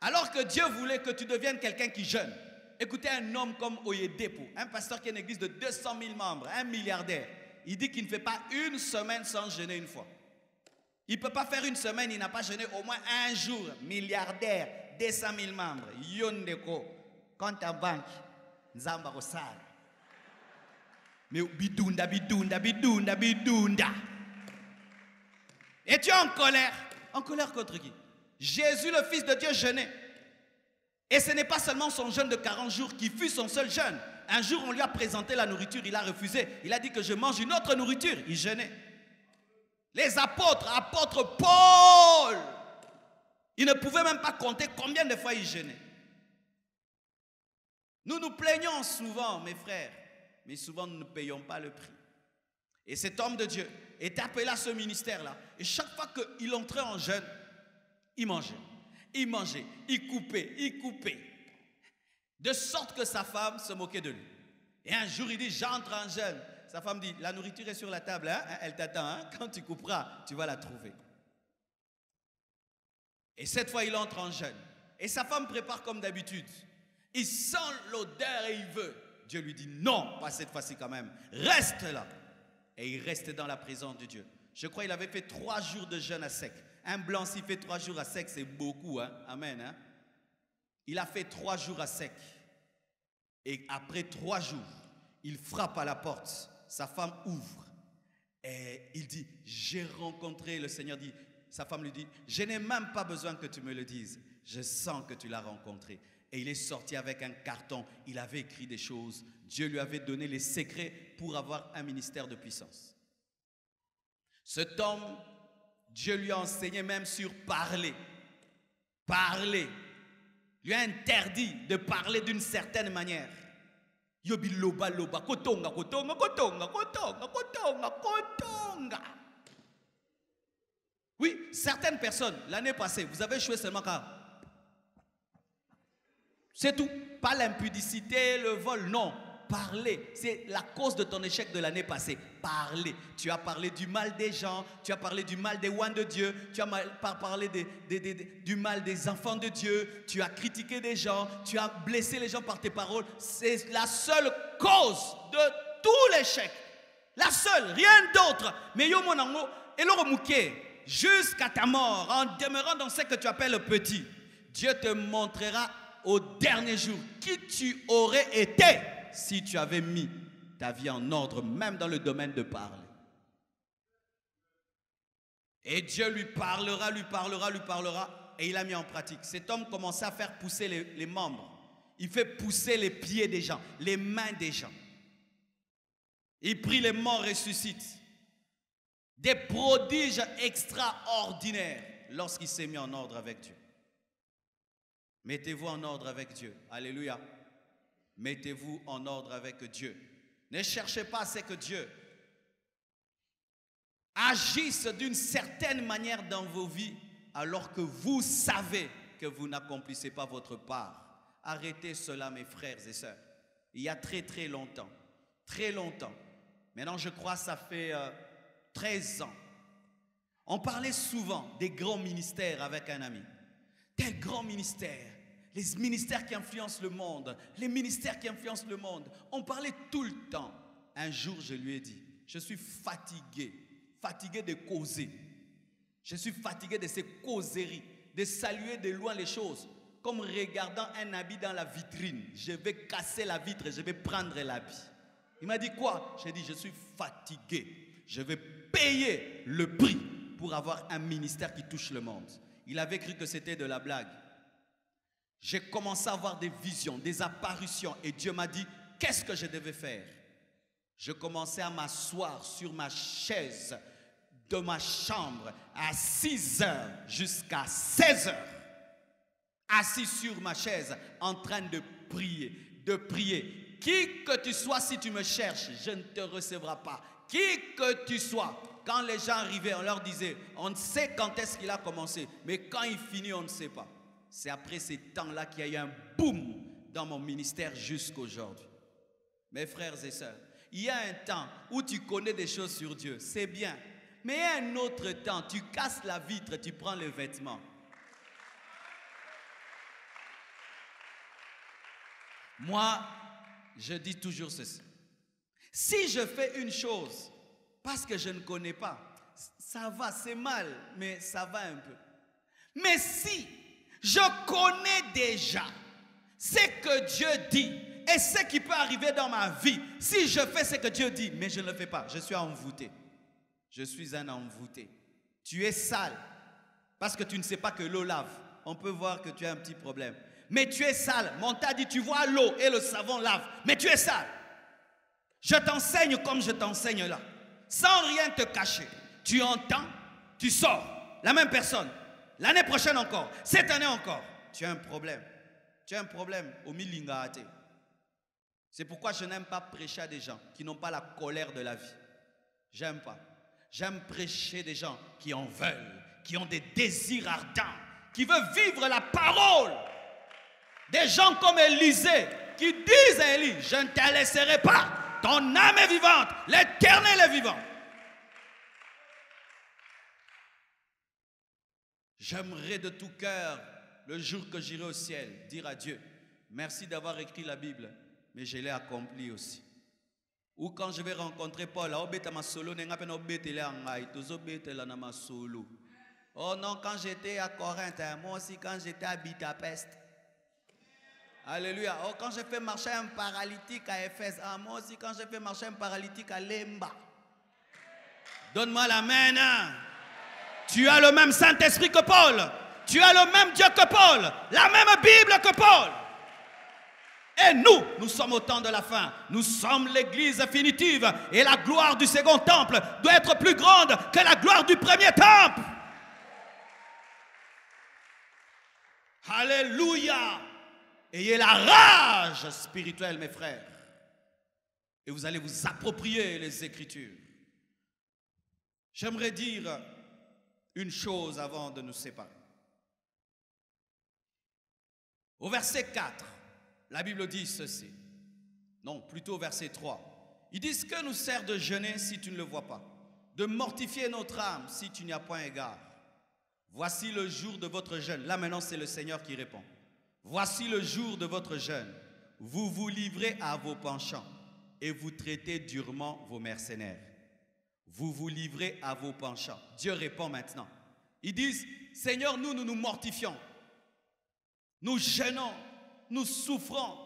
[SPEAKER 3] Alors que Dieu voulait que tu deviennes quelqu'un qui jeûne. Écoutez un homme comme Oyedepo, un pasteur qui a une église de 200 000 membres, un milliardaire. Il dit qu'il ne fait pas une semaine sans jeûner une fois. Il ne peut pas faire une semaine, il n'a pas jeûné au moins un jour. Milliardaire, 200 000 membres. Yondeko, compte en banque, Nzamba Rosal. Mais bidunda. Et tu es en colère. En colère contre qui? Jésus, le Fils de Dieu, jeûnait. Et ce n'est pas seulement son jeûne de 40 jours qui fut son seul jeûne. Un jour, on lui a présenté la nourriture, il a refusé. Il a dit que je mange une autre nourriture. Il jeûnait. Les apôtres Paul, ils ne pouvaient même pas compter combien de fois ils jeûnaient. Nous nous plaignons souvent, mes frères, mais souvent nous ne payons pas le prix. Et cet homme de Dieu est appelé à ce ministère-là. Et chaque fois qu'il entrait en jeûne, il mangeait, il coupait. De sorte que sa femme se moquait de lui. Et un jour, il dit, j'entre en jeûne. Sa femme dit, la nourriture est sur la table, hein? Elle t'attend, hein? Quand tu couperas, tu vas la trouver. Et cette fois, il entre en jeûne. Et sa femme prépare comme d'habitude. Il sent l'odeur et il veut. Dieu lui dit, non, pas cette fois-ci quand même. Reste là. Et il reste dans la présence de Dieu. Je crois qu'il avait fait 3 jours de jeûne à sec. Un blanc, s'il fait 3 jours à sec, c'est beaucoup, hein? Amen, hein? Il a fait 3 jours à sec. Et après 3 jours, il frappe à la porte. Sa femme ouvre. Et il dit, j'ai rencontré, le Seigneur dit, sa femme lui dit, je n'ai même pas besoin que tu me le dises. Je sens que tu l'as rencontré. Et il est sorti avec un carton. Il avait écrit des choses. Dieu lui avait donné les secrets pour avoir un ministère de puissance. Cet homme, Dieu lui a enseigné même sur parler. Parler. Lui a interdit de parler d'une certaine manière. Yobi loba loba kotonga kotonga kotonga kotonga kotonga kotonga. Oui, certaines personnes, l'année passée, vous avez échoué seulement car. C'est tout. Pas l'impudicité, le vol, non. Parler, c'est la cause de ton échec de l'année passée. Parler. Tu as parlé du mal des gens, tu as parlé du mal des oins de Dieu, tu as parlé du mal des enfants de Dieu, tu as critiqué des gens, tu as blessé les gens par tes paroles. C'est la seule cause de tout l'échec. La seule, rien d'autre. Mais yo monango, et le remouqué. Jusqu'à ta mort, en demeurant dans ce que tu appelles petit, Dieu te montrera au dernier jour qui tu aurais été si tu avais mis ta vie en ordre, même dans le domaine de parler. Et Dieu lui parlera, et il a mis en pratique. Cet homme commençait à faire pousser les membres. Il fait pousser les pieds des gens, les mains des gens. Il prie, les morts ressuscitent. Des prodiges extraordinaires lorsqu'il s'est mis en ordre avec Dieu. Mettez-vous en ordre avec Dieu. Alléluia. Mettez-vous en ordre avec Dieu. Ne cherchez pas à ce que Dieu agisse d'une certaine manière dans vos vies alors que vous savez que vous n'accomplissez pas votre part. Arrêtez cela, mes frères et sœurs. Il y a très longtemps. Très longtemps. Maintenant, je crois que ça fait 13 ans. On parlait souvent des grands ministères avec un ami. Quel grand ministère? Les ministères qui influencent le monde. Les ministères qui influencent le monde. On parlait tout le temps. Un jour, je lui ai dit, je suis fatigué. Fatigué de causer. Je suis fatigué de ces causeries. De saluer de loin les choses. Comme regardant un habit dans la vitrine. Je vais casser la vitre et je vais prendre l'habit. Il m'a dit quoi? J'ai dit, je suis fatigué. Je vais payer le prix pour avoir un ministère qui touche le monde. Il avait cru que c'était de la blague. J'ai commencé à avoir des visions, des apparitions. Et Dieu m'a dit, qu'est-ce que je devais faire? Je commençais à m'asseoir sur ma chaise de ma chambre à 6 heures jusqu'à 16 heures. Assis sur ma chaise, en train de prier, de prier. Qui que tu sois, si tu me cherches, je ne te recevrai pas. Qui que tu sois. Quand les gens arrivaient, on leur disait, on ne sait quand est-ce qu'il a commencé, mais quand il finit, on ne sait pas. C'est après ces temps-là qu'il y a eu un boom dans mon ministère jusqu'aujourd'hui. Mes frères et sœurs, il y a un temps où tu connais des choses sur Dieu, c'est bien. Mais il y a un autre temps, tu casses la vitre, tu prends le vêtement. Moi, je dis toujours ceci. Si je fais une chose parce que je ne connais pas, ça va, c'est mal, mais ça va un peu. Mais si je connais déjà ce que Dieu dit et ce qui peut arriver dans ma vie, si je fais ce que Dieu dit, mais je ne le fais pas, je suis envoûté. Je suis un envoûté. Tu es sale parce que tu ne sais pas que l'eau lave. On peut voir que tu as un petit problème. Mais tu es sale. Mon t'a dit, tu vois l'eau et le savon lave. Mais tu es sale. Je t'enseigne comme je t'enseigne là. Sans rien te cacher. Tu entends, tu sors. La même personne. L'année prochaine encore. Cette année encore. Tu as un problème. Tu as un problème au milingaate. C'est pourquoi je n'aime pas prêcher à des gens qui n'ont pas la colère de la vie. J'aime pas. J'aime prêcher des gens qui en veulent, qui ont des désirs ardents, qui veulent vivre la parole. Des gens comme Élisée qui disent à Élie, je ne te laisserai pas ton âme est vivante, l'Éternel est vivant. J'aimerais de tout cœur, le jour que j'irai au ciel, dire à Dieu, merci d'avoir écrit la Bible, mais je l'ai accompli aussi. Ou quand je vais rencontrer Paul, oh non, quand j'étais à Corinthe, moi aussi quand j'étais à Budapest. Alléluia. Oh, quand j'ai fait marcher un paralytique à Éphèse, moi aussi quand j'ai fait marcher un paralytique à Lemba. Donne-moi l'amen. Tu as le même Saint-Esprit que Paul. Tu as le même Dieu que Paul. La même Bible que Paul. Et nous sommes au temps de la fin. Nous sommes l'église définitive. Et la gloire du second temple doit être plus grande que la gloire du premier temple. Alléluia. Ayez la rage spirituelle, mes frères. Et vous allez vous approprier les Écritures. J'aimerais dire une chose avant de nous séparer. Au verset 4, la Bible dit ceci. Non, plutôt au verset 3. Ils disent que nous sert de jeûner si tu ne le vois pas, de mortifier notre âme si tu n'y as point égard. Voici le jour de votre jeûne. Là maintenant c'est le Seigneur qui répond. Voici le jour de votre jeûne. Vous vous livrez à vos penchants et vous traitez durement vos mercenaires. Vous vous livrez à vos penchants. Dieu répond maintenant. Ils disent, Seigneur, nous nous mortifions. Nous jeûnons, nous souffrons,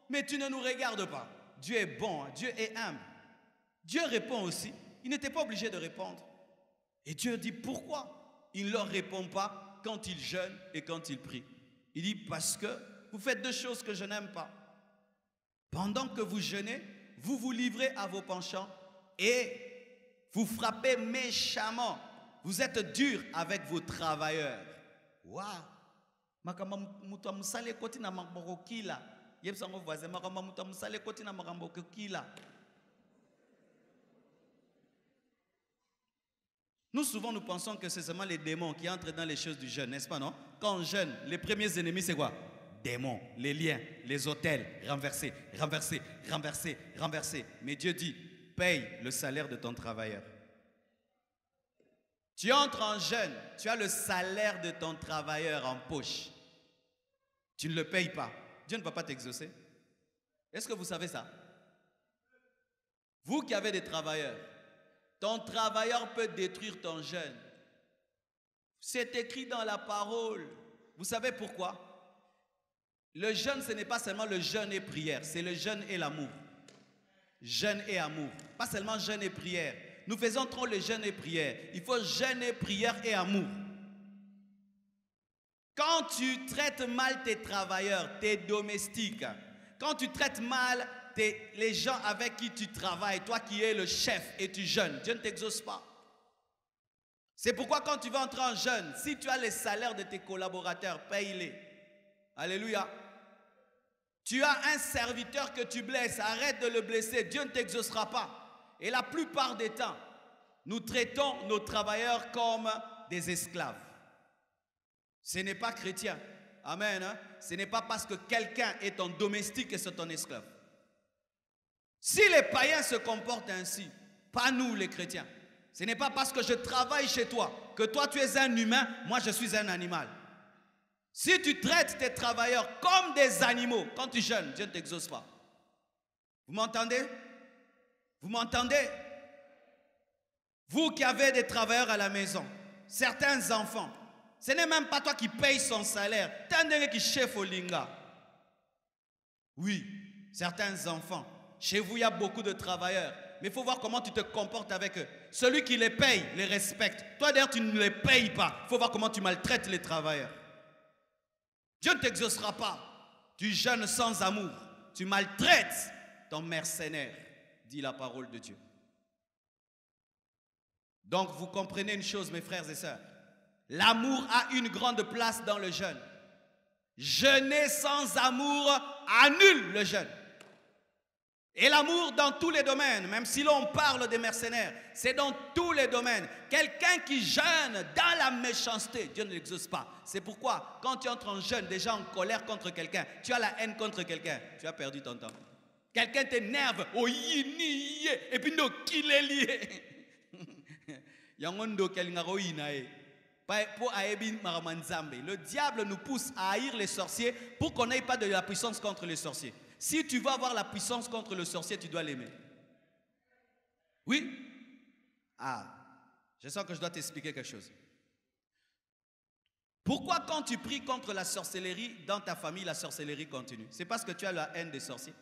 [SPEAKER 3] mais tu ne nous regardes pas. Dieu est bon, Dieu est humble. Dieu répond aussi. Il n'était pas obligé de répondre. Et Dieu dit, pourquoi il ne leur répond pas quand ils jeûnent et quand ils prient? Il dit, parce que vous faites deux choses que je n'aime pas. Pendant que vous jeûnez, vous vous livrez à vos penchants et vous frappez méchamment. Vous êtes dur avec vos travailleurs. Waouh! Nous souvent nous pensons que c'est seulement les démons qui entrent dans les choses du jeûne, n'est-ce pas, non? Quand on jeûne, les premiers ennemis c'est quoi? Démons, les liens, les autels, renversés, renversés, renversés, renversés. Mais Dieu dit, paye le salaire de ton travailleur. Tu entres en jeûne, tu as le salaire de ton travailleur en poche. Tu ne le payes pas. Dieu ne va pas t'exaucer. Est-ce que vous savez ça? Vous qui avez des travailleurs, ton travailleur peut détruire ton jeûne. C'est écrit dans la parole. Vous savez pourquoi? Le jeûne, ce n'est pas seulement le jeûne et prière, c'est le jeûne et l'amour. Jeûne et amour. Pas seulement jeûne et prière. Nous faisons trop le jeûne et prière. Il faut jeûner, prière et amour. Quand tu traites mal tes travailleurs, tes domestiques, quand tu traites mal les gens avec qui tu travailles, toi qui es le chef et tu jeûnes, Dieu ne t'exauce pas. C'est pourquoi quand tu vas entrer en jeûne, si tu as les salaires de tes collaborateurs, paye-les. Alléluia. Tu as un serviteur que tu blesses, arrête de le blesser, Dieu ne t'exaucera pas. Et la plupart des temps, nous traitons nos travailleurs comme des esclaves. Ce n'est pas chrétien. Amen. Hein? Ce n'est pas parce que quelqu'un est ton domestique que c'est ton esclave. Si les païens se comportent ainsi, pas nous les chrétiens. Ce n'est pas parce que je travaille chez toi que toi tu es un humain, moi je suis un animal. Si tu traites tes travailleurs comme des animaux, quand tu jeûnes, Dieu ne t'exauce pas. Vous m'entendez? Vous m'entendez? Vous qui avez des travailleurs à la maison, certains enfants, ce n'est même pas toi qui payes son salaire. Tant qui chef au linga. Oui, certains enfants. Chez vous, il y a beaucoup de travailleurs. Mais il faut voir comment tu te comportes avec eux. Celui qui les paye, les respecte. Toi d'ailleurs, tu ne les payes pas. Il faut voir comment tu maltraites les travailleurs. Dieu ne t'exaucera pas. Tu jeûnes sans amour. Tu maltraites ton mercenaire, dit la parole de Dieu. Donc vous comprenez une chose, mes frères et sœurs. L'amour a une grande place dans le jeûne. Jeûner sans amour annule le jeûne. Et l'amour dans tous les domaines, même si l'on parle des mercenaires, c'est dans tous les domaines. Quelqu'un qui jeûne dans la méchanceté, Dieu ne l'exauce pas. C'est pourquoi, quand tu entres en jeûne, déjà en colère contre quelqu'un, tu as la haine contre quelqu'un, tu as perdu ton temps. Quelqu'un t'énerve, oh yini, et puis no kileli. Yangondo kelingaro inae. Le diable nous pousse à haïr les sorciers pour qu'on n'ait pas de la puissance contre les sorciers. Si tu veux avoir la puissance contre le sorcier, tu dois l'aimer. Oui? Ah, je sens que je dois t'expliquer quelque chose. Pourquoi quand tu pries contre la sorcellerie dans ta famille, la sorcellerie continue? C'est parce que tu as la haine des sorciers.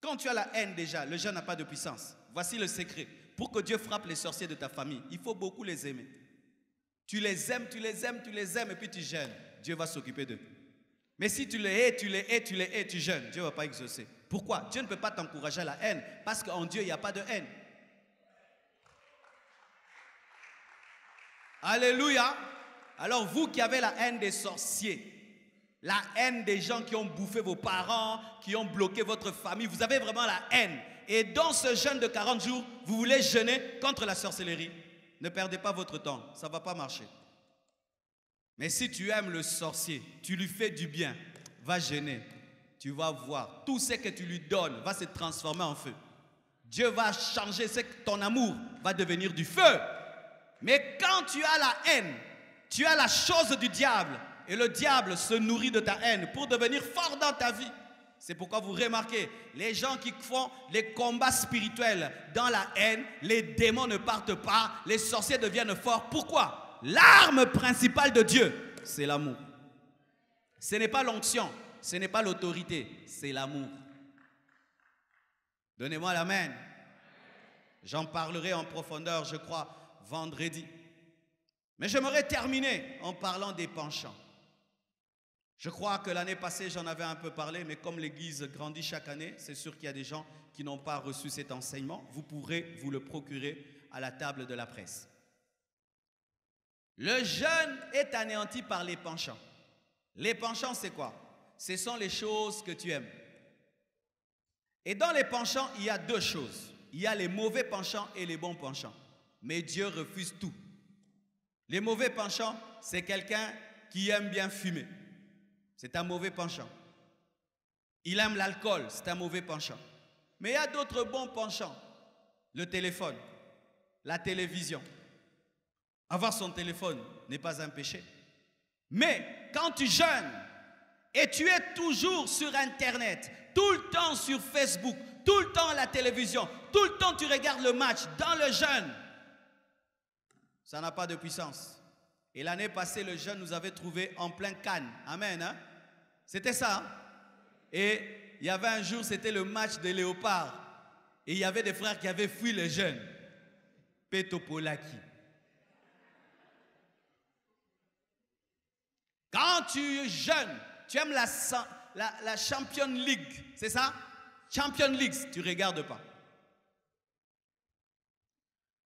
[SPEAKER 3] Quand tu as la haine déjà, le jeûne n'a pas de puissance. Voici le secret. Pour que Dieu frappe les sorciers de ta famille, il faut beaucoup les aimer. Tu les aimes, tu les aimes, tu les aimes et puis tu jeûnes. Dieu va s'occuper d'eux. Mais si tu les hais, tu les hais, tu les hais, tu jeûnes, Dieu ne va pas exaucer. Pourquoi? Dieu ne peut pas t'encourager à la haine parce qu'en Dieu, il n'y a pas de haine. Alléluia. Alors vous qui avez la haine des sorciers, la haine des gens qui ont bouffé vos parents, qui ont bloqué votre famille, vous avez vraiment la haine. Et dans ce jeûne de 40 jours, vous voulez jeûner contre la sorcellerie. Ne perdez pas votre temps, ça ne va pas marcher. Mais si tu aimes le sorcier, tu lui fais du bien, va jeûner. Tu vas voir, tout ce que tu lui donnes va se transformer en feu. Dieu va changer, c'est que ton amour va devenir du feu. Mais quand tu as la haine, tu as la chose du diable. Et le diable se nourrit de ta haine pour devenir fort dans ta vie. C'est pourquoi vous remarquez, les gens qui font les combats spirituels dans la haine, les démons ne partent pas, les sorciers deviennent forts. Pourquoi? L'arme principale de Dieu, c'est l'amour. Ce n'est pas l'onction, ce n'est pas l'autorité, c'est l'amour. Donnez-moi l'amen. J'en parlerai en profondeur, je crois, vendredi. Mais j'aimerais terminer en parlant des penchants. Je crois que l'année passée, j'en avais un peu parlé, mais comme l'Église grandit chaque année, c'est sûr qu'il y a des gens qui n'ont pas reçu cet enseignement. Vous pourrez vous le procurer à la table de la presse. Le jeûne est anéanti par les penchants. Les penchants, c'est quoi? Ce sont les choses que tu aimes. Et dans les penchants, il y a deux choses. Il y a les mauvais penchants et les bons penchants. Mais Dieu refuse tout. Les mauvais penchants, c'est quelqu'un qui aime bien fumer. C'est un mauvais penchant. Il aime l'alcool, c'est un mauvais penchant. Mais il y a d'autres bons penchants. Le téléphone, la télévision. Avoir son téléphone n'est pas un péché. Mais quand tu jeûnes et tu es toujours sur Internet, tout le temps sur Facebook, tout le temps à la télévision, tout le temps tu regardes le match dans le jeûne, ça n'a pas de puissance. Et l'année passée, le jeûne nous avait trouvé en plein Cannes. Amen. Hein? C'était ça. Hein? Et il y avait un jour, c'était le match des léopards. Et il y avait des frères qui avaient fui le jeûne. Petopolaki. Quand tu jeûnes, tu aimes la Champions League. C'est ça? Champions League, tu ne regardes pas.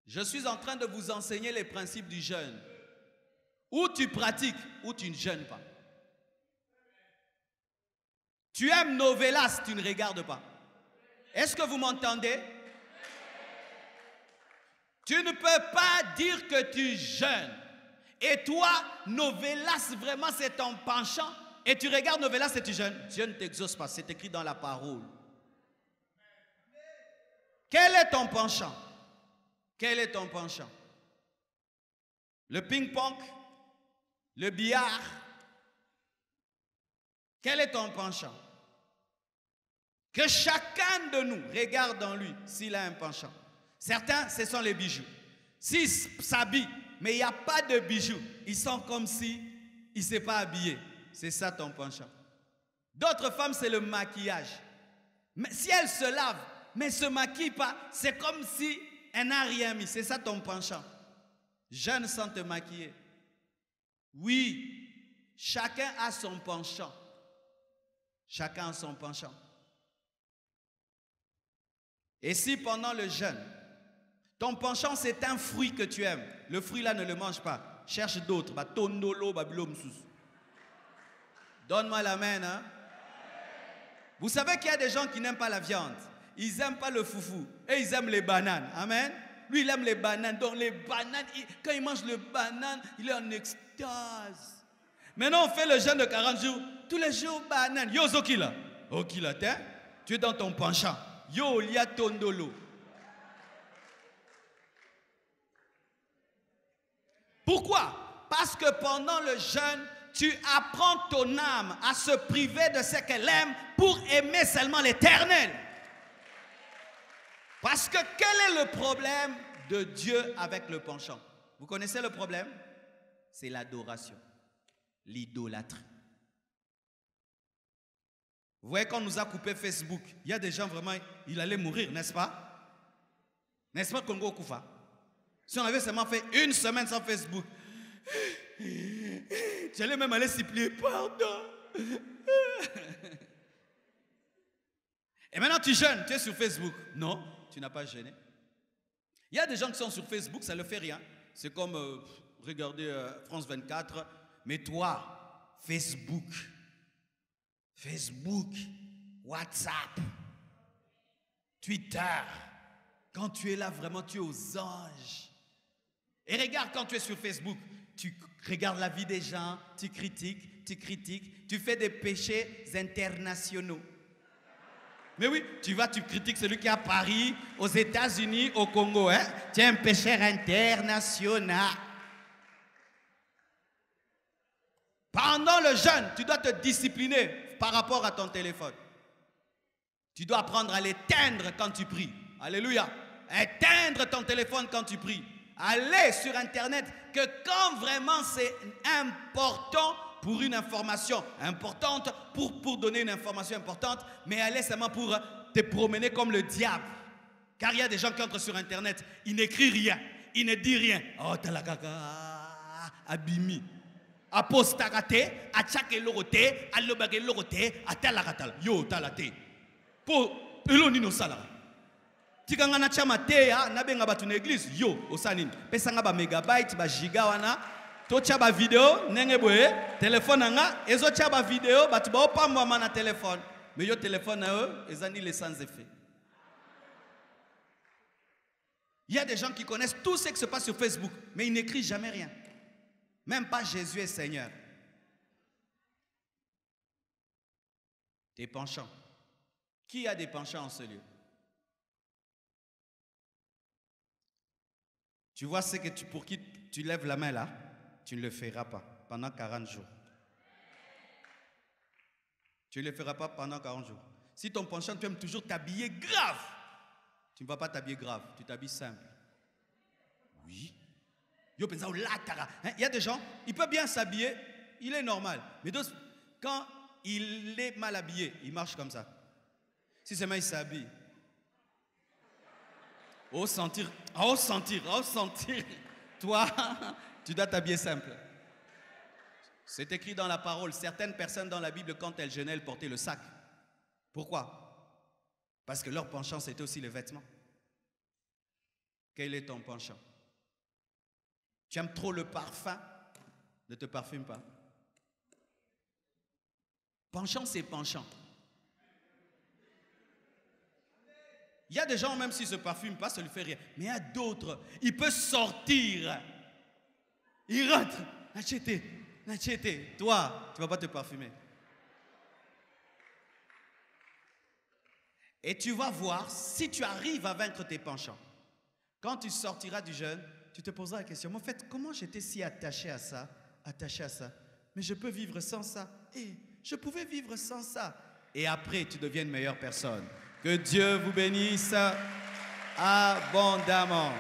[SPEAKER 3] Je suis en train de vous enseigner les principes du jeûne. Ou tu pratiques, ou tu ne jeûnes pas. Tu aimes novelas, tu ne regardes pas. Est-ce que vous m'entendez? Tu ne peux pas dire que tu jeûnes. Et toi, novelas, vraiment c'est ton penchant. Et tu regardes novelas et tu jeûnes. Dieu ne t'exauce pas, c'est écrit dans la parole. Quel est ton penchant? Quel est ton penchant? Le ping-pong? Le billard? Quel est ton penchant? Que chacun de nous regarde en lui s'il a un penchant. Certains, ce sont les bijoux. S'ils s'habillent, mais il n'y a pas de bijoux, ils sont comme si ils ne s'est pas habillé. C'est ça ton penchant. D'autres femmes, c'est le maquillage. Mais si elles se lavent, mais ne se maquillent pas, c'est comme si elles n'ont rien mis. C'est ça ton penchant. Jeûne sans te maquiller. Oui, chacun a son penchant. Chacun a son penchant. Et si pendant le jeûne, ton penchant c'est un fruit que tu aimes, le fruit là ne le mange pas, cherche d'autres. Donne-moi la main. Hein? Vous savez qu'il y a des gens qui n'aiment pas la viande. Ils n'aiment pas le foufou. Et ils aiment les bananes. Amen. Lui, il aime les bananes. Donc les bananes, quand il mange le banane, il est en extase. Maintenant, on fait le jeûne de 40 jours. Tous les jours, banane. Yo, Zokila. Okila, t'es? Tu es dans ton penchant. Yo, lia tondolo. Pourquoi? Parce que pendant le jeûne, tu apprends ton âme à se priver de ce qu'elle aime pour aimer seulement l'Éternel. Parce que quel est le problème de Dieu avec le penchant? Vous connaissez le problème? C'est l'adoration, l'idolâtrie. Vous voyez, quand on nous a coupé Facebook, il y a des gens vraiment, ils allaient mourir, n'est-ce pas? N'est-ce pas, Congo Koufa? Si on avait seulement fait une semaine sans Facebook, j'allais même aller supplier pardon. Et maintenant tu jeûnes, tu es sur Facebook. Non, tu n'as pas jeûné. Il y a des gens qui sont sur Facebook, ça ne leur fait rien. C'est comme regarder France 24. Mais toi, Facebook, WhatsApp, Twitter, quand tu es là vraiment, tu es aux anges. Et regarde, quand tu es sur Facebook, tu regardes la vie des gens, tu critiques, tu fais des péchés internationaux. Mais oui, tu critiques celui qui est à Paris, aux États-Unis, au Congo. Hein? Tu es un pécheur international. Pendant le jeûne, tu dois te discipliner par rapport à ton téléphone. Tu dois apprendre à l'éteindre quand tu pries. Alléluia. Éteindre ton téléphone quand tu pries. Allez sur Internet, que quand vraiment c'est important pour une information importante, pour donner une information importante, mais allez seulement pour te promener comme le diable. Car il y a des gens qui entrent sur Internet, ils n'écrivent rien, ils ne disent rien. Oh, talakaka, abimi. Apostarate, achake lorote, alobage lorote, atalakatala. Yo, talate. Po, elonino salara. Tikangana chama teya nabenga batu na église yo osanini pesanga ba megabyte ba giga wana to cha ba vidéo nenge boye téléphone nga ezo cha ba vidéo batu ba opamba na téléphone mais yo téléphone na eux ezani les sans effet. Il y a des gens qui connaissent tout ce qui se passe sur Facebook mais ils n'écrivent jamais rien. Même pas Jésus est Seigneur. Tes penchants. Qui a des penchants en ce lieu? Tu vois ce que pour qui tu lèves la main là, tu ne le feras pas pendant 40 jours. Tu ne le feras pas pendant 40 jours. Si ton penchant, tu aimes toujours t'habiller grave, tu ne vas pas t'habiller grave, tu t'habilles simple. Oui. Il y a des gens, il peut bien s'habiller, il est normal. Mais quand il est mal habillé, il marche comme ça. Si seulement il s'habille. Au sentir. Toi, tu dois t'habiller simple. C'est écrit dans la parole. Certaines personnes dans la Bible, quand elles jeûnaient, elles portaient le sac. Pourquoi? Parce que leur penchant, c'était aussi les vêtements. Quel est ton penchant? Tu aimes trop le parfum? Ne te parfume pas. Penchant, c'est penchant. Il y a des gens, même s'ils ne se parfument pas, ça ne lui fait rien. Mais il y a d'autres, il peut sortir. Il rentre. Nachete. Toi, tu ne vas pas te parfumer. Et tu vas voir si tu arrives à vaincre tes penchants. Quand tu sortiras du jeûne, tu te poseras la question. Mais en fait, comment j'étais si attaché à ça? Mais je peux vivre sans ça. Et je pouvais vivre sans ça. Et après, tu deviens une meilleure personne. Que Dieu vous bénisse abondamment.